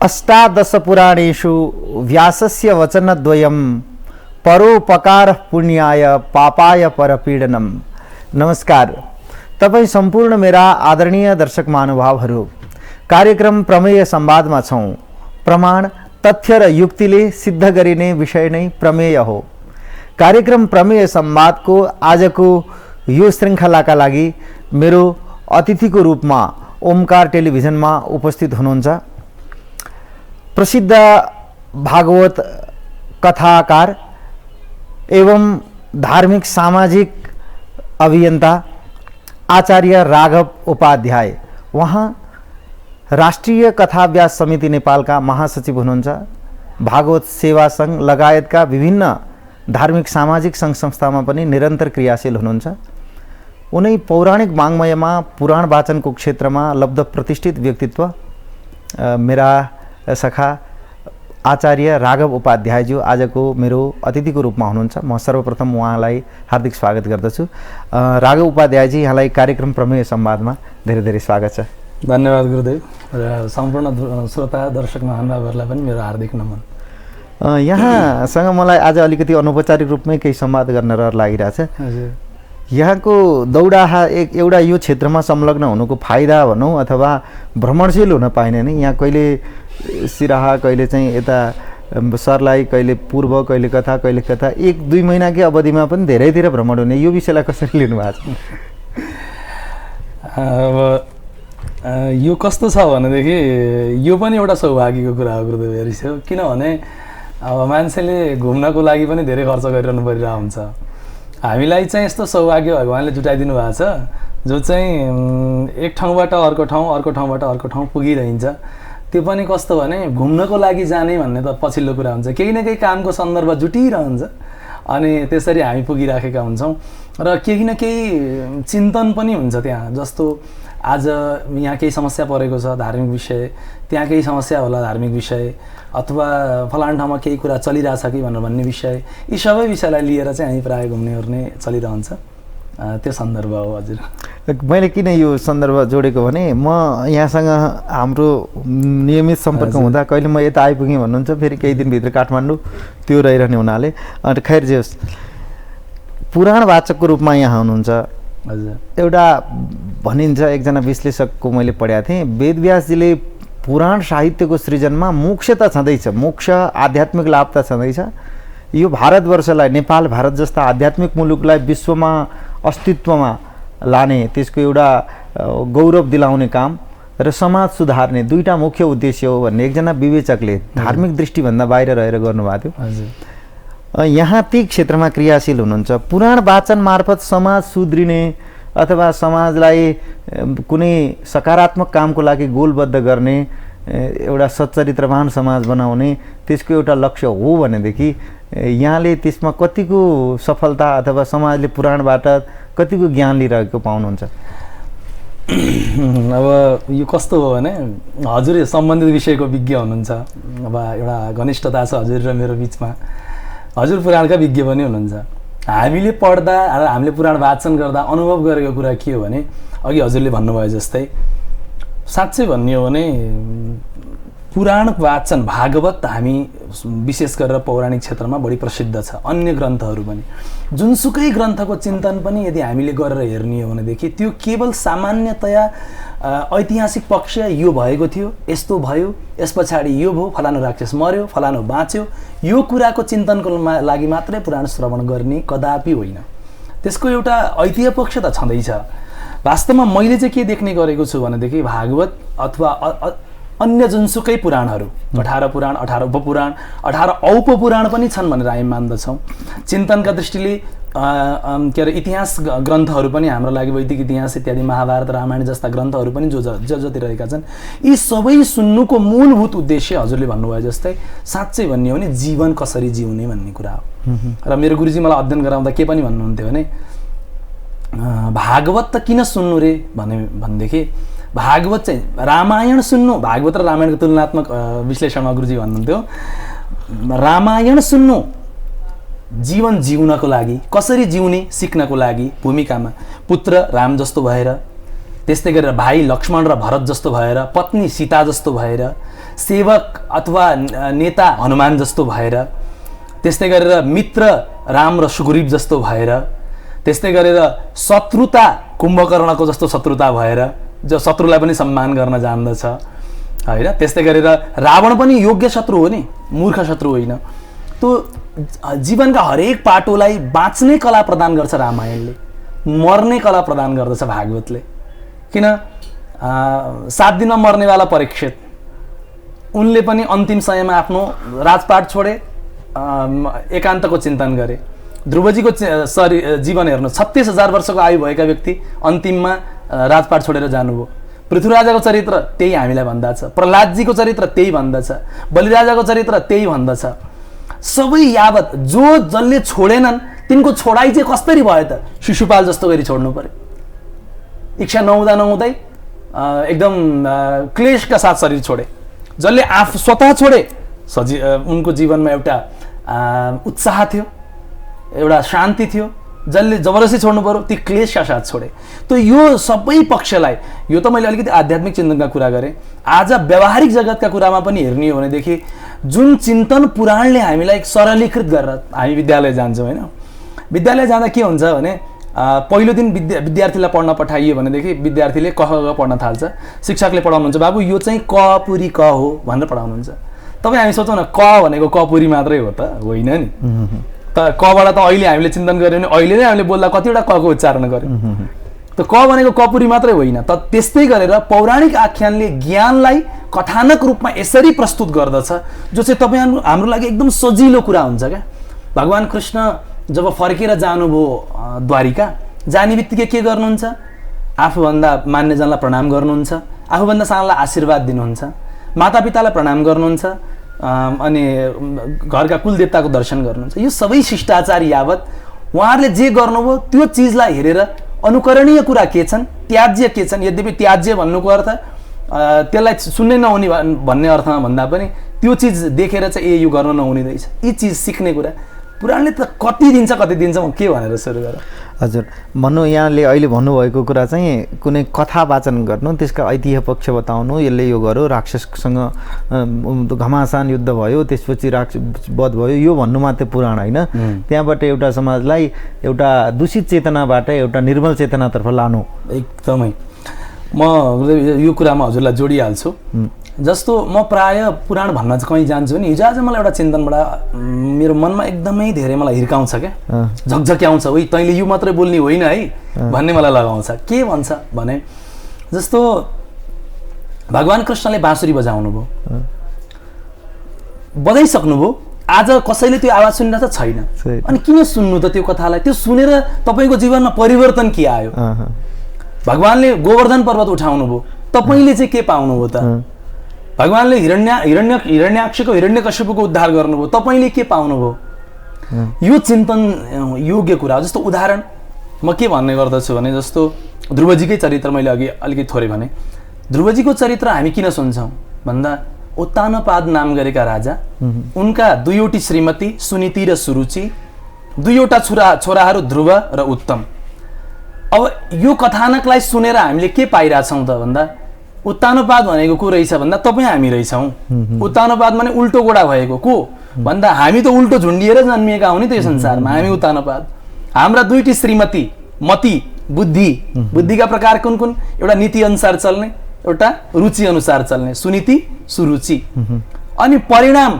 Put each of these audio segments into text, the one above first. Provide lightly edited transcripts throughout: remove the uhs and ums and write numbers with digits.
अष्टादश पुराणेषु व्यासस्य वचनद्वयं परोपकार पुण्याय पापाय परपीडनम। नमस्कार, तपाईं सम्पूर्ण मेरा आदरणीय दर्शक महानुभावहरू, कार्यक्रम प्रमेय संवादमा छौं। प्रमाण, तथ्य र युक्तिले सिद्ध गरिने विषय नै प्रमेय हो। कार्यक्रम प्रमेय संवादको आजको यो श्रृङ्खलाका लागि मेरो अतिथिको रूपमा ओमकार टेलिभिजनमा उपस्थित हुनुहुन्छ प्रसिद्ध भागवत कथाकार एवं धार्मिक सामाजिक अभियन्ता आचार्य राघव उपाध्याय। वहाँ राष्ट्रिय कथाभ्यास समिति नेपालका महासचिव हुनुहुन्छ। भागवत सेवा सङ्घ लगायतका विभिन्न धार्मिक सामाजिक सङ्घ संस्थामा पनि निरन्तर क्रियाशील हुनुहुन्छ। उनै पौराणिक वाङ्मयमा पुराण वाचनको क्षेत्रमा लब्ध प्रतिष्ठित व्यक्तित्व मेरा सखा आचार्य राघव उपाध्यायज्यू आजको मेरो अतिथिको रूपमा हुनुहुन्छ। म सर्वप्रथम उहाँलाई हार्दिक स्वागत गर्दछु। राघव उपाध्यायजी, यहाँलाई कार्यक्रम प्रमेय संवादमा धेरै धेरै स्वागत छ। धन्यवाद गुरुदेव र सम्पूर्ण श्रोता दर्शक महानुभावहरूलाई पनि मेरो हार्दिक नमन। यहाँसँग मलाई आज अलिकति अनौपचारिक रूपमै केही संवाद गर्न रहर लागिरहेछ। यहाँको दौडाहा एउटा यो क्षेत्रमा संलग्न हुनुको फाइदा भनौँ अथवा भ्रमणशील हुन पाइने नि, यहाँ कहिले सिराहा, कहिले चाहिँ यता सर्लाही, कहिले पूर्व, कहिले कथा, कहिले कथा, 1-2 महिनाकै अवधिमा पनि धेरैतिर भ्रमण हुने, यो विषयलाई कसरी लिनु भएको छ? अब यो कस्तो छ भनेदेखि यो पनि एउटा सौभाग्यको कुरा हो गुरुदेव हेरिसक्यो। किनभने अब मान्छेले घुम्नको लागि पनि धेरै खर्च गरिरहनु परिरहेको हुन्छ। हामीलाई चाहिँ यस्तो सौभाग्य भगवान्ले जुटाइदिनु भएको छ जो चाहिँ एक ठाउँबाट अर्को ठाउँ, अर्को ठाउँबाट अर्को ठाउँ पुगिरहन्छ। त्यो पनि कस्तो भने घुम्नको लागि जाने भन्ने त पछिल्लो कुरा हुन्छ, केही न केही कामको सन्दर्भ जुटिरहन्छ अनि त्यसरी हामी पुगिराखेका हुन्छौँ र केही न केही चिन्तन पनि हुन्छ त्यहाँ। जस्तो आज यहाँ केही समस्या परेको छ धार्मिक विषय, त्यहाँ केही समस्या होला धार्मिक विषय, अथवा फलाना ठाउँमा केही कुरा चलिरहेछ कि भनेर भन्ने विषय, यी सबै विषयलाई लिएर चाहिँ हामी प्रायः घुम्ने ओर्ने चलिरहन्छ। त्यो सन्दर्भ हो। हजुर, मैले किन यो सन्दर्भ जोडेको भने म यहाँसँग हाम्रो नियमित सम्पर्क हुँदा कहिले म यता आइपुगेँ भन्नुहुन्छ, फेरि केही दिनभित्र काठमाडौँ, त्यो रहिरहने हुनाले अनि खैर जे होस्, पुराण वाचकको रूपमा यहाँ हुनुहुन्छ। हजुर, एउटा भनिन्छ, एकजना विश्लेषकको मैले पढेको थिएँ, वेदव्यासजीले पुराण साहित्यको सृजनमा मोक्ष त छँदैछ, मोक्ष आध्यात्मिक लाभ त छँदैछ, यो भारतवर्षलाई, नेपाल भारत जस्ता आध्यात्मिक मुलुकलाई विश्वमा अस्तित्वमा लाने, त्यसको एउटा गौरव दिलाउने काम र समाज सुधार्ने दुईटा मुख्य उद्देश्य हो भन्ने एकजना विवेचकले धार्मिक दृष्टिभन्दा बाहिर रहेर गर्नुभएको थियो। यहाँ ती क्षेत्रमा क्रियाशील हुनुहुन्छ। पुराण वाचन मार्फत समाज सुध्रिने अथवा समाजलाई कुनै सकारात्मक कामको लागि गोलबद्ध गर्ने, एउटा सच्चरित्रवान समाज बनाउने, त्यसको एउटा लक्ष्य हो भनेदेखि यहाँले त्यसमा कतिको सफलता अथवा समाजले पुराणबाट कतिको ज्ञान लिइरहेको पाउनुहुन्छ? अब यो कस्तो हो भने हजुर सम्बन्धित विषयको विज्ञ हुनुहुन्छ, अब एउटा घनिष्ठता छ हजुर र मेरो बिचमा। हजुर पुराणका विज्ञ पनि हुनुहुन्छ। हामीले पढ्दा र हामीले पुराण वाचन गर्दा अनुभव गरेको कुरा के हो भने अघि हजुरले भन्नुभयो जस्तै साँच्चै भन्ने हो भने पुराण वाचन भागवत हामी विशेष गरेर पौराणिक क्षेत्रमा बढी प्रसिद्ध छ। अन्य ग्रन्थहरू पनि, जुनसुकै ग्रन्थको चिन्तन पनि यदि हामीले गरेर हेर्ने हो भनेदेखि त्यो केवल सामान्यतया ऐतिहासिक पक्ष यो भएको थियो, यस्तो भयो, यस पछाडि यो भयो, फलानु राक्षस मर्यो, फलानु बाँच्यो, यो कुराको चिन्तनको लागि मात्रै पुराण श्रवण गर्ने कदापि होइन। त्यसको एउटा ऐतिह्य पक्ष त छँदैछ। वास्तवमा मैले चाहिँ के देख्ने गरेको छु भनेदेखि भागवत अथवा अन्य जुनसुकै पुराणहरू, 18 पुराण, 18 उपपुराण, 18 औपपुराण पनि छन् भनेर हामी मान्दछौँ। चिन्तनका दृष्टिले के अरे इतिहास ग्रन्थहरू पनि हाम्रो लागि वैदिक इतिहास इत्यादि, महाभारत, रामायण जस्ता ग्रन्थहरू पनि जति रहेका छन्, यी सबै सुन्नुको मूलभूत उद्देश्य हजुरले भन्नुभयो जस्तै साँच्चै भन्ने हो भने जीवन कसरी जिउने भन्ने कुरा हो। र मेरो गुरुजी मलाई अध्ययन गराउँदा के पनि भन्नुहुन्थ्यो भने भागवत त किन सुन्नु रे भनेदेखि भागवत चाहिँ रामायण सुन्नु, भागवत र रामायणको तुलनात्मक विश्लेषणमा गुरुजी भन्नुहुन्थ्यो रामायण सुन्नु जीवन जिउनको लागि, कसरी जिउने सिक्नको लागि, भूमिकामा पुत्र राम जस्तो भएर त्यस्तै गरेर भाइ लक्ष्मण र भरत जस्तो भएर, पत्नी सीता जस्तो भएर, सेवक अथवा नेता हनुमान जस्तो भएर, त्यस्तै गरेर मित्र राम र सुग्रीव जस्तो भएर, त्यस्तै गरेर शत्रुता कुम्भकर्णको जस्तो शत्रुता भएर, जो शत्रुलाई पनि सम्मान गर्न जान्दछ होइन। त्यस्तै गरेर रावण पनि योग्य शत्रु हो नि, मूर्ख शत्रु होइन। त्यो जीवनका हरेक पाटोलाई बाँच्ने कला प्रदान गर्छ रामायणले, मर्ने कला प्रदान गर्दछ भागवतले। किन 7 दिनमा मर्नेवाला परीक्षित, उनले पनि अन्तिम समयमा आफ्नो राजपाट छोडे, एकान्तको चिन्तन गरे। ध्रुवजीको जीवन हेर्नु, 36,000 वर्षको आयु भएका व्यक्ति अन्तिममा राजपाट छोडेर जानुभयो। पृथ्वीराजाको चरित्र त्यही हामीलाई भन्दछ, प्रहलादजीको चरित्र त्यही भन्दछ, बलिराजाको चरित्र त्यही भन्दछ। सबै यावत जसले छोडेनन् तिनको छोडाइ चाहिँ कसरी भयो त? शिशुपाल जस्तो गरी छोड्नु पर्यो। इच्छा नहुँदा नहुँदै एकदम क्लेशका साथ शरीर छोडे। जसले आफू स्वतः छोडे उनको जीवनमा एउटा उत्साह थियो, एउटा शान्ति थियो। जसले जबरजस्ती छोड्नु पर्यो ती क्लेशका साथ छोडे। त यो सबै पक्षलाई, यो त मैले अलिकति आध्यात्मिक चिन्तनका कुरा गरेँ। आज व्यावहारिक जगतका कुरामा पनि हेर्ने हो भनेदेखि जुन चिन्तन पुराणले हामीलाई सरलीकृत गरेर हामी विद्यालय जान्छौँ होइन। विद्यालय जाँदा के हुन्छ भने पहिलो दिन विद्यार्थीलाई पढ्न पठाइयो भनेदेखि विद्यार्थीले क ख पढ्न थाल्छ। शिक्षकले पढाउनुहुन्छ, बाबु यो चाहिँ क पुरी क हो भनेर पढाउनुहुन्छ। तपाईँ हामी सोचौँ न, क भनेको क पुरी मात्रै हो त? होइन नि। त कबाट त अहिले हामीले चिन्तन गऱ्यौँ भने अहिले नै हामीले बोल्दा कतिवटा कको उच्चारण गऱ्यौँ। त क भनेको कपुरी मात्रै होइन त। त्यस्तै गरेर पौराणिक आख्यानले ज्ञानलाई कथानक रूपमा यसरी प्रस्तुत गर्दछ जो चाहिँ तपाईँ हाम्रो लागि एकदम सजिलो कुरा हुन्छ क्या। भगवान् कृष्ण जब फर्केर जानुभयो द्वारिका, जाने बित्तिकै के गर्नुहुन्छ? आफूभन्दा मान्यजनलाई प्रणाम गर्नुहुन्छ, आफूभन्दा सानोलाई आशीर्वाद दिनुहुन्छ, मातापितालाई प्रणाम गर्नुहुन्छ, अनि घरका कुलदेवताको दर्शन गर्नुहुन्छ। यो सबै शिष्टाचार यावत उहाँहरूले जे गर्नुभयो त्यो चिजलाई हेरेर अनुकरणीय कुरा के छन्, त्याज्य के छन्। यद्यपि त्याज्य भन्नुको अर्थ त्यसलाई सुन्नै नहुने भन्ने अर्थमा भन्दा पनि त्यो चिज देखेर चाहिँ यो गर्न नहुने रहेछ, यी चिज सिक्ने कुरा पुराणले त कति दिन्छ म के भनेर सुरु गरेँ। हजुर, भन्नु यहाँले अहिले भन्नुभएको कुरा चाहिँ कुनै कथा वाचन गर्नु, त्यसका ऐतिह्य पक्ष बताउनु, यसले यो गर्यो, राक्षससँग घमासान युद्ध भयो, त्यसपछि राक्षस वध भयो, यो भन्नु मात्रै पुराण होइन। त्यहाँबाट एउटा समाजलाई एउटा दूषित चेतनाबाट एउटा निर्मल चेतनातर्फ लानु। एकदमै म यो कुरामा हजुरलाई जोडिहाल्छु। जस्तो म प्राय पुराण भन्न चाहिँ कहीँ जान्छु नि, हिजो आज मलाई एउटा चिन्तनबाट मेरो मनमा एकदमै धेरै मलाई हिर्काउँछ क्या, झकझक्याउँछ। उही तैँले यो मात्रै बोल्ने होइन है भन्ने मलाई लगाउँछ। के भन्छ भने जस्तो भगवान् कृष्णले बाँसुरी बजाउनु भयो, बजाइसक्नुभयो, आज कसैले त्यो आवाज सुनिरहेको छैन। अनि किन सुन्नु त त्यो कथालाई? त्यो सुनेर तपाईँको जीवनमा परिवर्तन के आयो? भगवान्ले गोवर्धन पर्वत उठाउनु भयो, तपाईँले चाहिँ के पाउनुभयो त? भगवान्ले हिरण्याक्षको हिरण्यकश्यपको उद्धार गर्नुभयो, तपाईँले के पाउनुभयो? यो चिन्तन योग्य कुरा हो। जस्तो उदाहरण म के भन्ने गर्दछु भने जस्तो ध्रुवजीकै चरित्र मैले अघि अलिकति थोरै भने। ध्रुवजीको चरित्र हामी किन सुन्छौँ भन्दा उत्तानपाद नाम गरेका राजा, उनका 2वटी श्रीमती सुनीति र सुरुचि, 2वटा छोराहरू ध्रुव र उत्तम। अब यो कथानकलाई सुनेर हामीले के पाइरहेछौँ त भन्दा उत्तानपाद भनेको को रहेछ भन्दा तपाईँ हामी रहेछौँ। उत्तानपाद माने उल्टो गोडा भएको को भन्दा हामी त उल्टो झुन्डिएर जन्मिएका हौ नि त यो संसारमा। हामी उत्तानपाद। हाम्रा 2टी श्रीमती, मति बुद्धि, बुद्धिका प्रकार कुन कुन? एउटा नीति अनुसार चल्ने, एउटा रुचि अनुसार चल्ने, सुनीति सुरुचि। अनि परिणाम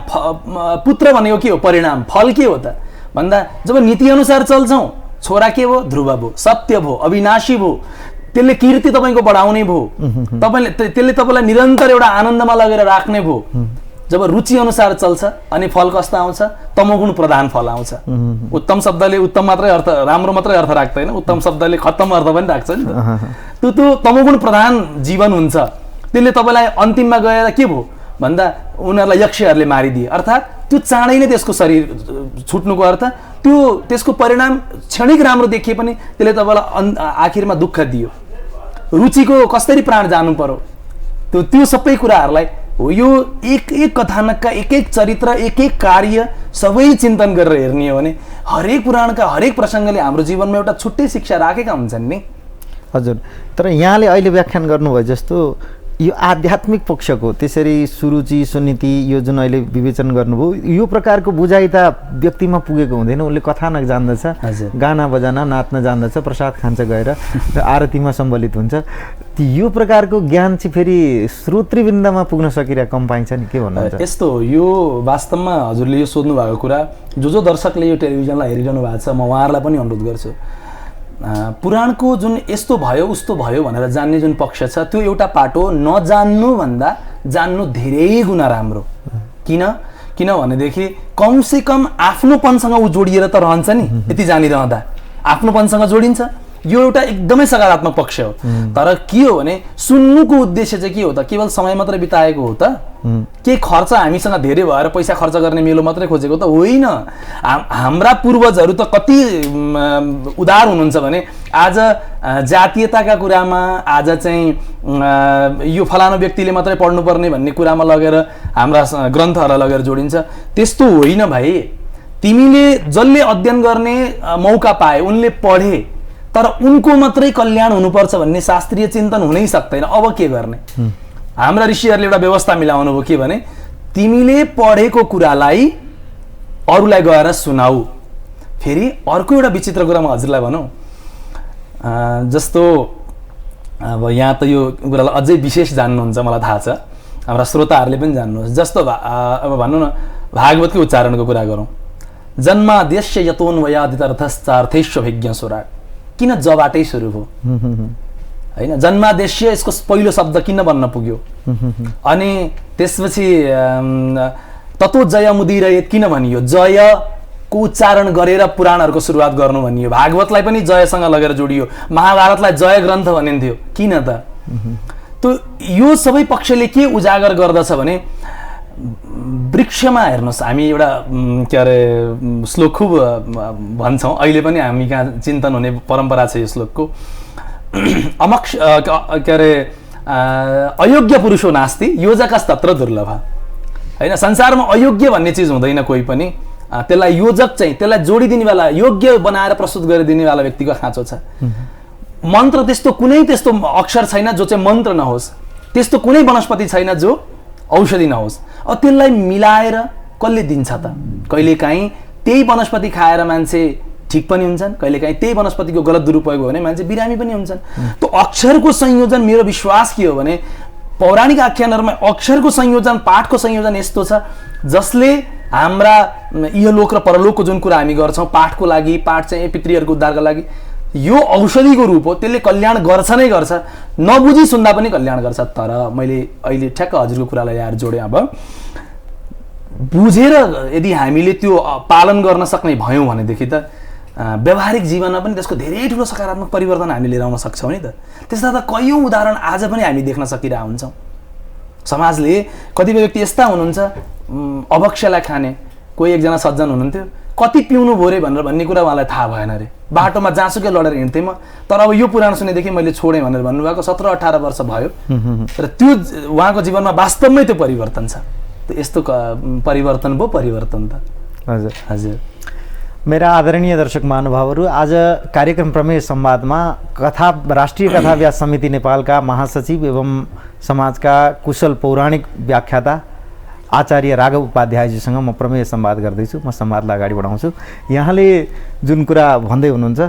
पुत्र भनेको के हो? परिणाम फल के हो त भन्दा जब नीति अनुसार चल्छौँ, छोरा के भयो? ध्रुव भयो, सत्य भयो, अविनाशी भयो, त्यसले कीर्ति तपाईँको बढाउने भयो, त्यसले तपाईँलाई निरन्तर एउटा आनन्दमा लगेर राख्ने भयो। जब रुचि अनुसार चल्छ अनि फल कस्तो आउँछ? तमोगुण प्रधान फल आउँछ। उत्तम शब्दले उत्तम मात्रै अर्थ, राम्रो मात्रै अर्थ राख्दैन, उत्तम शब्दले खत्तम अर्थ पनि राख्छ नि त। त्यो तमोगुण प्रधान जीवन हुन्छ। त्यसले तपाईँलाई अन्तिममा गएर के भयो भन्दा उनीहरूलाई यक्षहरूले मारिदिए, अर्थात् त्यो चाँडै नै त्यसको शरीर छुट्नुको अर्थ त्यसको परिणाम क्षणिक राम्रो देखिए पनि त्यसले तपाईँलाई आखिरमा दुःख दियो। रुचिको कसरी प्राण जानु पर्यो, त्यो सबै कुराहरूलाई हो। यो एक कथानकका एक चरित्र, एक कार्य सबै चिन्तन गरेर हेर्ने हो भने हरेक पुराणका हरेक प्रसङ्गले हाम्रो जीवनमा एउटा छुट्टै शिक्षा राखेका हुन्छन् नि। हजुर, तर यहाँले अहिले व्याख्यान गर्नुभयो जस्तो यो आध्यात्मिक पक्षको त्यसरी सुरुचि सुनीति यो जुन अहिले विवेचन गर्नुभयो यो प्रकारको बुझाइ त व्यक्तिमा पुगेको हुँदैन। उसले कथानक जान्दछ, गाना बजाना नाच्न जान्दछ, प्रसाद खान्छ गएर र आरतीमा सम्बलित हुन्छ। यो प्रकारको ज्ञान चाहिँ फेरि श्रोतृवृन्दमा पुग्न सकिरहेको कम पाइन्छ नि, के भन्नुहुन्छ? यस्तो यो वास्तवमा हजुरले यो सोध्नु भएको कुरा जो दर्शकले यो टेलिभिजनलाई हेरिरहनु भएको छ, म उहाँहरूलाई पनि अनुरोध गर्छु, पुराणको जुन यस्तो भयो उस्तो भयो भनेर जान्ने जुन पक्ष छ त्यो एउटा पाटो नजान्नु भन्दा जान्नु धेरै गुणा राम्रो। किनभनेदेखि कमसेकम आफ्नोपनसँग ऊ जोडिएर त रहन्छ नि, यति जानिरहँदा आफ्नोपनसँग जोडिन्छ, यो एउटा एकदमै सकारात्मक पक्ष हो। तर के हो भने सुन्नुको उद्देश्य चाहिँ के हो त? केवल समय मात्रै बिताएको हो त? के खर्च हामीसँग धेरै भएर पैसा खर्च गर्ने मेलो मात्रै खोजेको त होइन। हाम्रा पूर्वजहरू त कति उदार हुनुहुन्छ भने आज जातीयताका कुरामा, आज चाहिँ यो फलानु व्यक्तिले मात्रै पढ्नुपर्ने भन्ने कुरामा लगेर हाम्रा ग्रन्थहरूलाई लगेर जोडिन्छ। त्यस्तो होइन भाइ। तिमीले जसले अध्ययन गर्ने मौका पाए, उनले पढे, तर उनको मात्रै कल्याण हुनुपर्छ भन्ने शास्त्रीय चिन्तन हुनै सक्दैन। अब के गर्ने? हाम्रा ऋषिहरूले एउटा व्यवस्था मिलाउनु भयो के भने तिमीले पढेको कुरालाई अरूलाई गएर सुनाऊ। फेरि अर्को एउटा विचित्र कुरा म हजुरलाई भनौँ, जस्तो अब यहाँ त यो कुरालाई अझै विशेष जान्नुहुन्छ, मलाई थाहा छ, हाम्रा श्रोताहरूले पनि जान्नुहोस्। जस्तो अब भनौँ न, भागवतको उच्चारणको कुरा गरौँ, जन्माद्यस्य यतोऽन्वयादितर्थश्चार्थेष्वभिज्ञ सुराट। किन जबाटै सुरु भयो होइन? जन्मादेश्य यसको पहिलो शब्द किन बन्न पुग्यो? अनि त्यसपछि ततो जय मुदिरयेत किन भनियो? जयको उच्चारण गरेर पुराणहरूको सुरुवात गर्नु भनियो। भागवतलाई पनि जयसँग लगेर जोडियो, महाभारतलाई जय ग्रन्थ भनिन्थ्यो। किन त? त यो सबै पक्षले के उजागर गर्दछ भने वृक्षमा हेर्नुहोस्, हामी एउटा के अरे श्लोक खुब भन्छौँ, अहिले पनि हामी कहाँ चिन्तन हुने परम्परा छ यो श्लोकको। के अरे अयोग्य पुरुषो नास्ति योजकस्तत्र दुर्लभ। होइन, संसारमा अयोग्य भन्ने चिज हुँदैन कोही पनि, त्यसलाई योजक चाहिँ त्यसलाई जोडिदिने वाला, योग्य बनाएर प्रस्तुत गरिदिने वाला व्यक्तिको खाँचो छ। मन्त्र त्यस्तो कुनै त्यस्तो अक्षर छैन जो चाहिँ मन्त्र नहोस्, त्यस्तो कुनै वनस्पति छैन जो औषधि नहोस्। अब त्यसलाई मिलाएर कसले दिन्छ त? कहिलेकाहीँ त्यही वनस्पति खाएर मान्छे ठिक पनि हुन्छन्, कहिलेकाहीँ त्यही वनस्पतिको गलत दुरुपयोग हो भने मान्छे बिरामी पनि हुन्छन्। त अक्षरको संयोजन, मेरो विश्वास के हो भने पौराणिक आख्यानहरूमा अक्षरको संयोजन, पाठको संयोजन यस्तो छ जसले हाम्रा इहलोक र परलोकको जुन कुरा हामी गर्छौँ पाठको लागि, पाठ चाहिँ पितृहरूको उद्धारको लागि, यो औषधिको रूप हो। त्यसले कल्याण गर्छ नै गर्छ, नबुझी सुन्दा पनि कल्याण गर्छ। तर मैले अहिले ठ्याक्क हजुरको कुरालाई यार जोडेँ। अब बुझेर यदि हामीले त्यो पालन गर्न सक्ने भयौँ भनेदेखि त व्यावहारिक जीवनमा पनि त्यसको धेरै ठुलो सकारात्मक परिवर्तन हामी लिएर आउन सक्छौँ नि त। त्यस्ता त कयौँ उदाहरण आज पनि हामी देख्न सकिरहेका हुन्छौँ। समाजले कतिपय व्यक्ति यस्ता हुनुहुन्छ अभक्ष्यलाई खाने, कोही एकजना सज्जन हुनुहुन्थ्यो, कति पिउनु भयो रे भनेर भन्ने कुरा उहाँलाई थाहा भएन रे, बाटोमा जहाँसुकै लडेर हिँड्थेँ म, तर अब यो पुराण सुनेदेखि मैले छोडेँ भनेर भन्नुभएको 17-18 वर्ष भयो र त्यो उहाँको जीवनमा वास्तवमै त्यो परिवर्तन छ। यस्तो परिवर्तन भयो परिवर्तन त। हजुर हजुर। मेरा आदरणीय दर्शक महानुभावहरू, आज कार्यक्रम प्रमेय संवादमा राष्ट्रिय कथा व्यास समिति नेपालका महासचिव एवं समाजका कुशल पौराणिक व्याख्याता आचार्य राघव उपाध्यायजीसँग म प्रमेय संवाद गर्दैछु। म संवादलाई अगाडि बढाउँछु। यहाँले जुन कुरा भन्दै हुनुहुन्छ,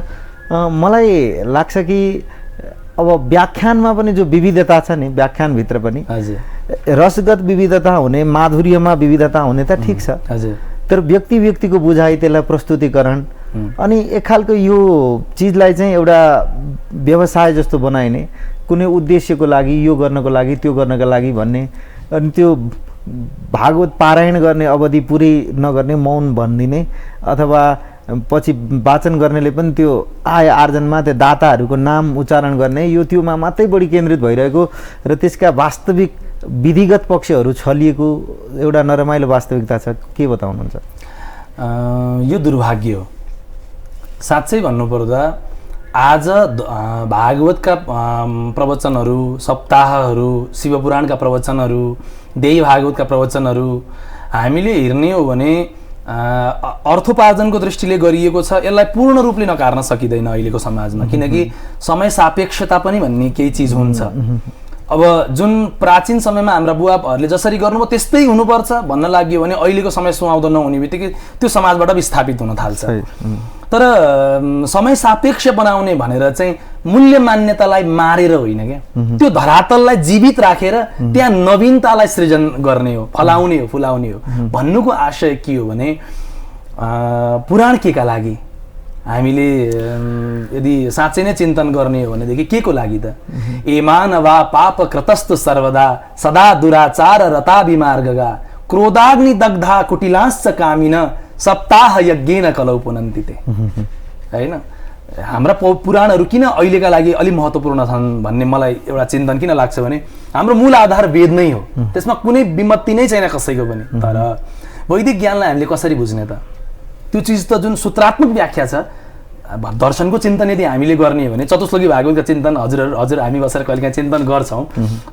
मलाई लाग्छ कि अब व्याख्यानमा पनि जो विविधता छ नि, व्याख्यानभित्र पनि रसगत विविधता हुने, माधुर्यमा विविधता हुने त ठिक छ, तर व्यक्ति व्यक्तिको बुझाइ, त्यसलाई प्रस्तुतिकरण, अनि एक खालको यो चिजलाई चाहिँ एउटा व्यवसाय जस्तो बनाइने, कुनै उद्देश्यको लागि, यो गर्नको लागि, त्यो गर्नको लागि भन्ने, अनि त्यो भागवत पारायण गर्ने अवधि पुरै नगर्ने, मौन भनिदिने, अथवा पछि वाचन गर्नेले पनि त्यो आय आर्जनमा त्यो दाताहरूको नाम उच्चारण गर्ने, यो त्योमा मात्रै बढी केन्द्रित भइरहेको र त्यसका वास्तविक विधिगत पक्षहरू छलिएको एउटा नरमाइलो वास्तविकता छ। के बताउनुहुन्छ? यो दुर्भाग्य हो साँच्चै भन्नुपर्दा। आज भागवतका प्रवचनहरू, सप्ताहहरू, शिवपुराणका प्रवचनहरू, देवी भागवतका प्रवचनहरू हामीले हेर्ने हो भने अर्थोपार्जनको दृष्टिले गरिएको छ, यसलाई पूर्ण रूपले नकार्न सकिँदैन अहिलेको समाजमा, किनकि समय सापेक्षता पनि भन्ने केही चिज हुन्छ। अब जुन प्राचीन समयमा हाम्रा बुवाहरूले जसरी गर्नुभयो त्यस्तै हुनुपर्छ भन्न लाग्यो भने अहिलेको समय सुहाउँदो नहुने बित्तिकै त्यो समाजबाट विस्थापित हुन थाल्छ। तर समय सापेक्ष बनाउने भनेर चाहिँ मूल्य मान्यतालाई मारेर होइन क्या, त्यो धरातललाई जीवित राखेर त्यहाँ नवीनतालाई सृजन गर्ने हो, फलाउने हो, फुलाउने हो। भन्नुको आशय के हो भने पुराण केका लागि हामीले यदि साँच्चै नै चिन्तन गर्ने हो भनेदेखि के को लागि त? ए मानवा पाप कृतस्तु सर्वदा सदा दुराचार रता विमार्गगा क्रोधाग्नि दग्धा कुटिलांश्च कामिन सप्ताह यज्ञेन कलौ पुनन्तिते। हैन, हाम्रा पुराणहरू किन अहिलेका लागि अलि महत्त्वपूर्ण छन् भन्ने मलाई एउटा चिन्तन किन लाग्छ भने हाम्रो मूल आधार वेद नै हो, त्यसमा कुनै विमत्ति नै छैन कसैको पनि। तर वैदिक ज्ञानलाई हामीले कसरी बुझ्ने त? त्यो चिज त जुन सूत्रात्मक व्याख्या छ, दर्शनको चिन्तन यदि हामीले गर्ने हो भने चतुश्लोकी भागवतको चिन्तन हजुर हामी बसेर कहिलेकाहीँ चिन्तन गर्छौँ।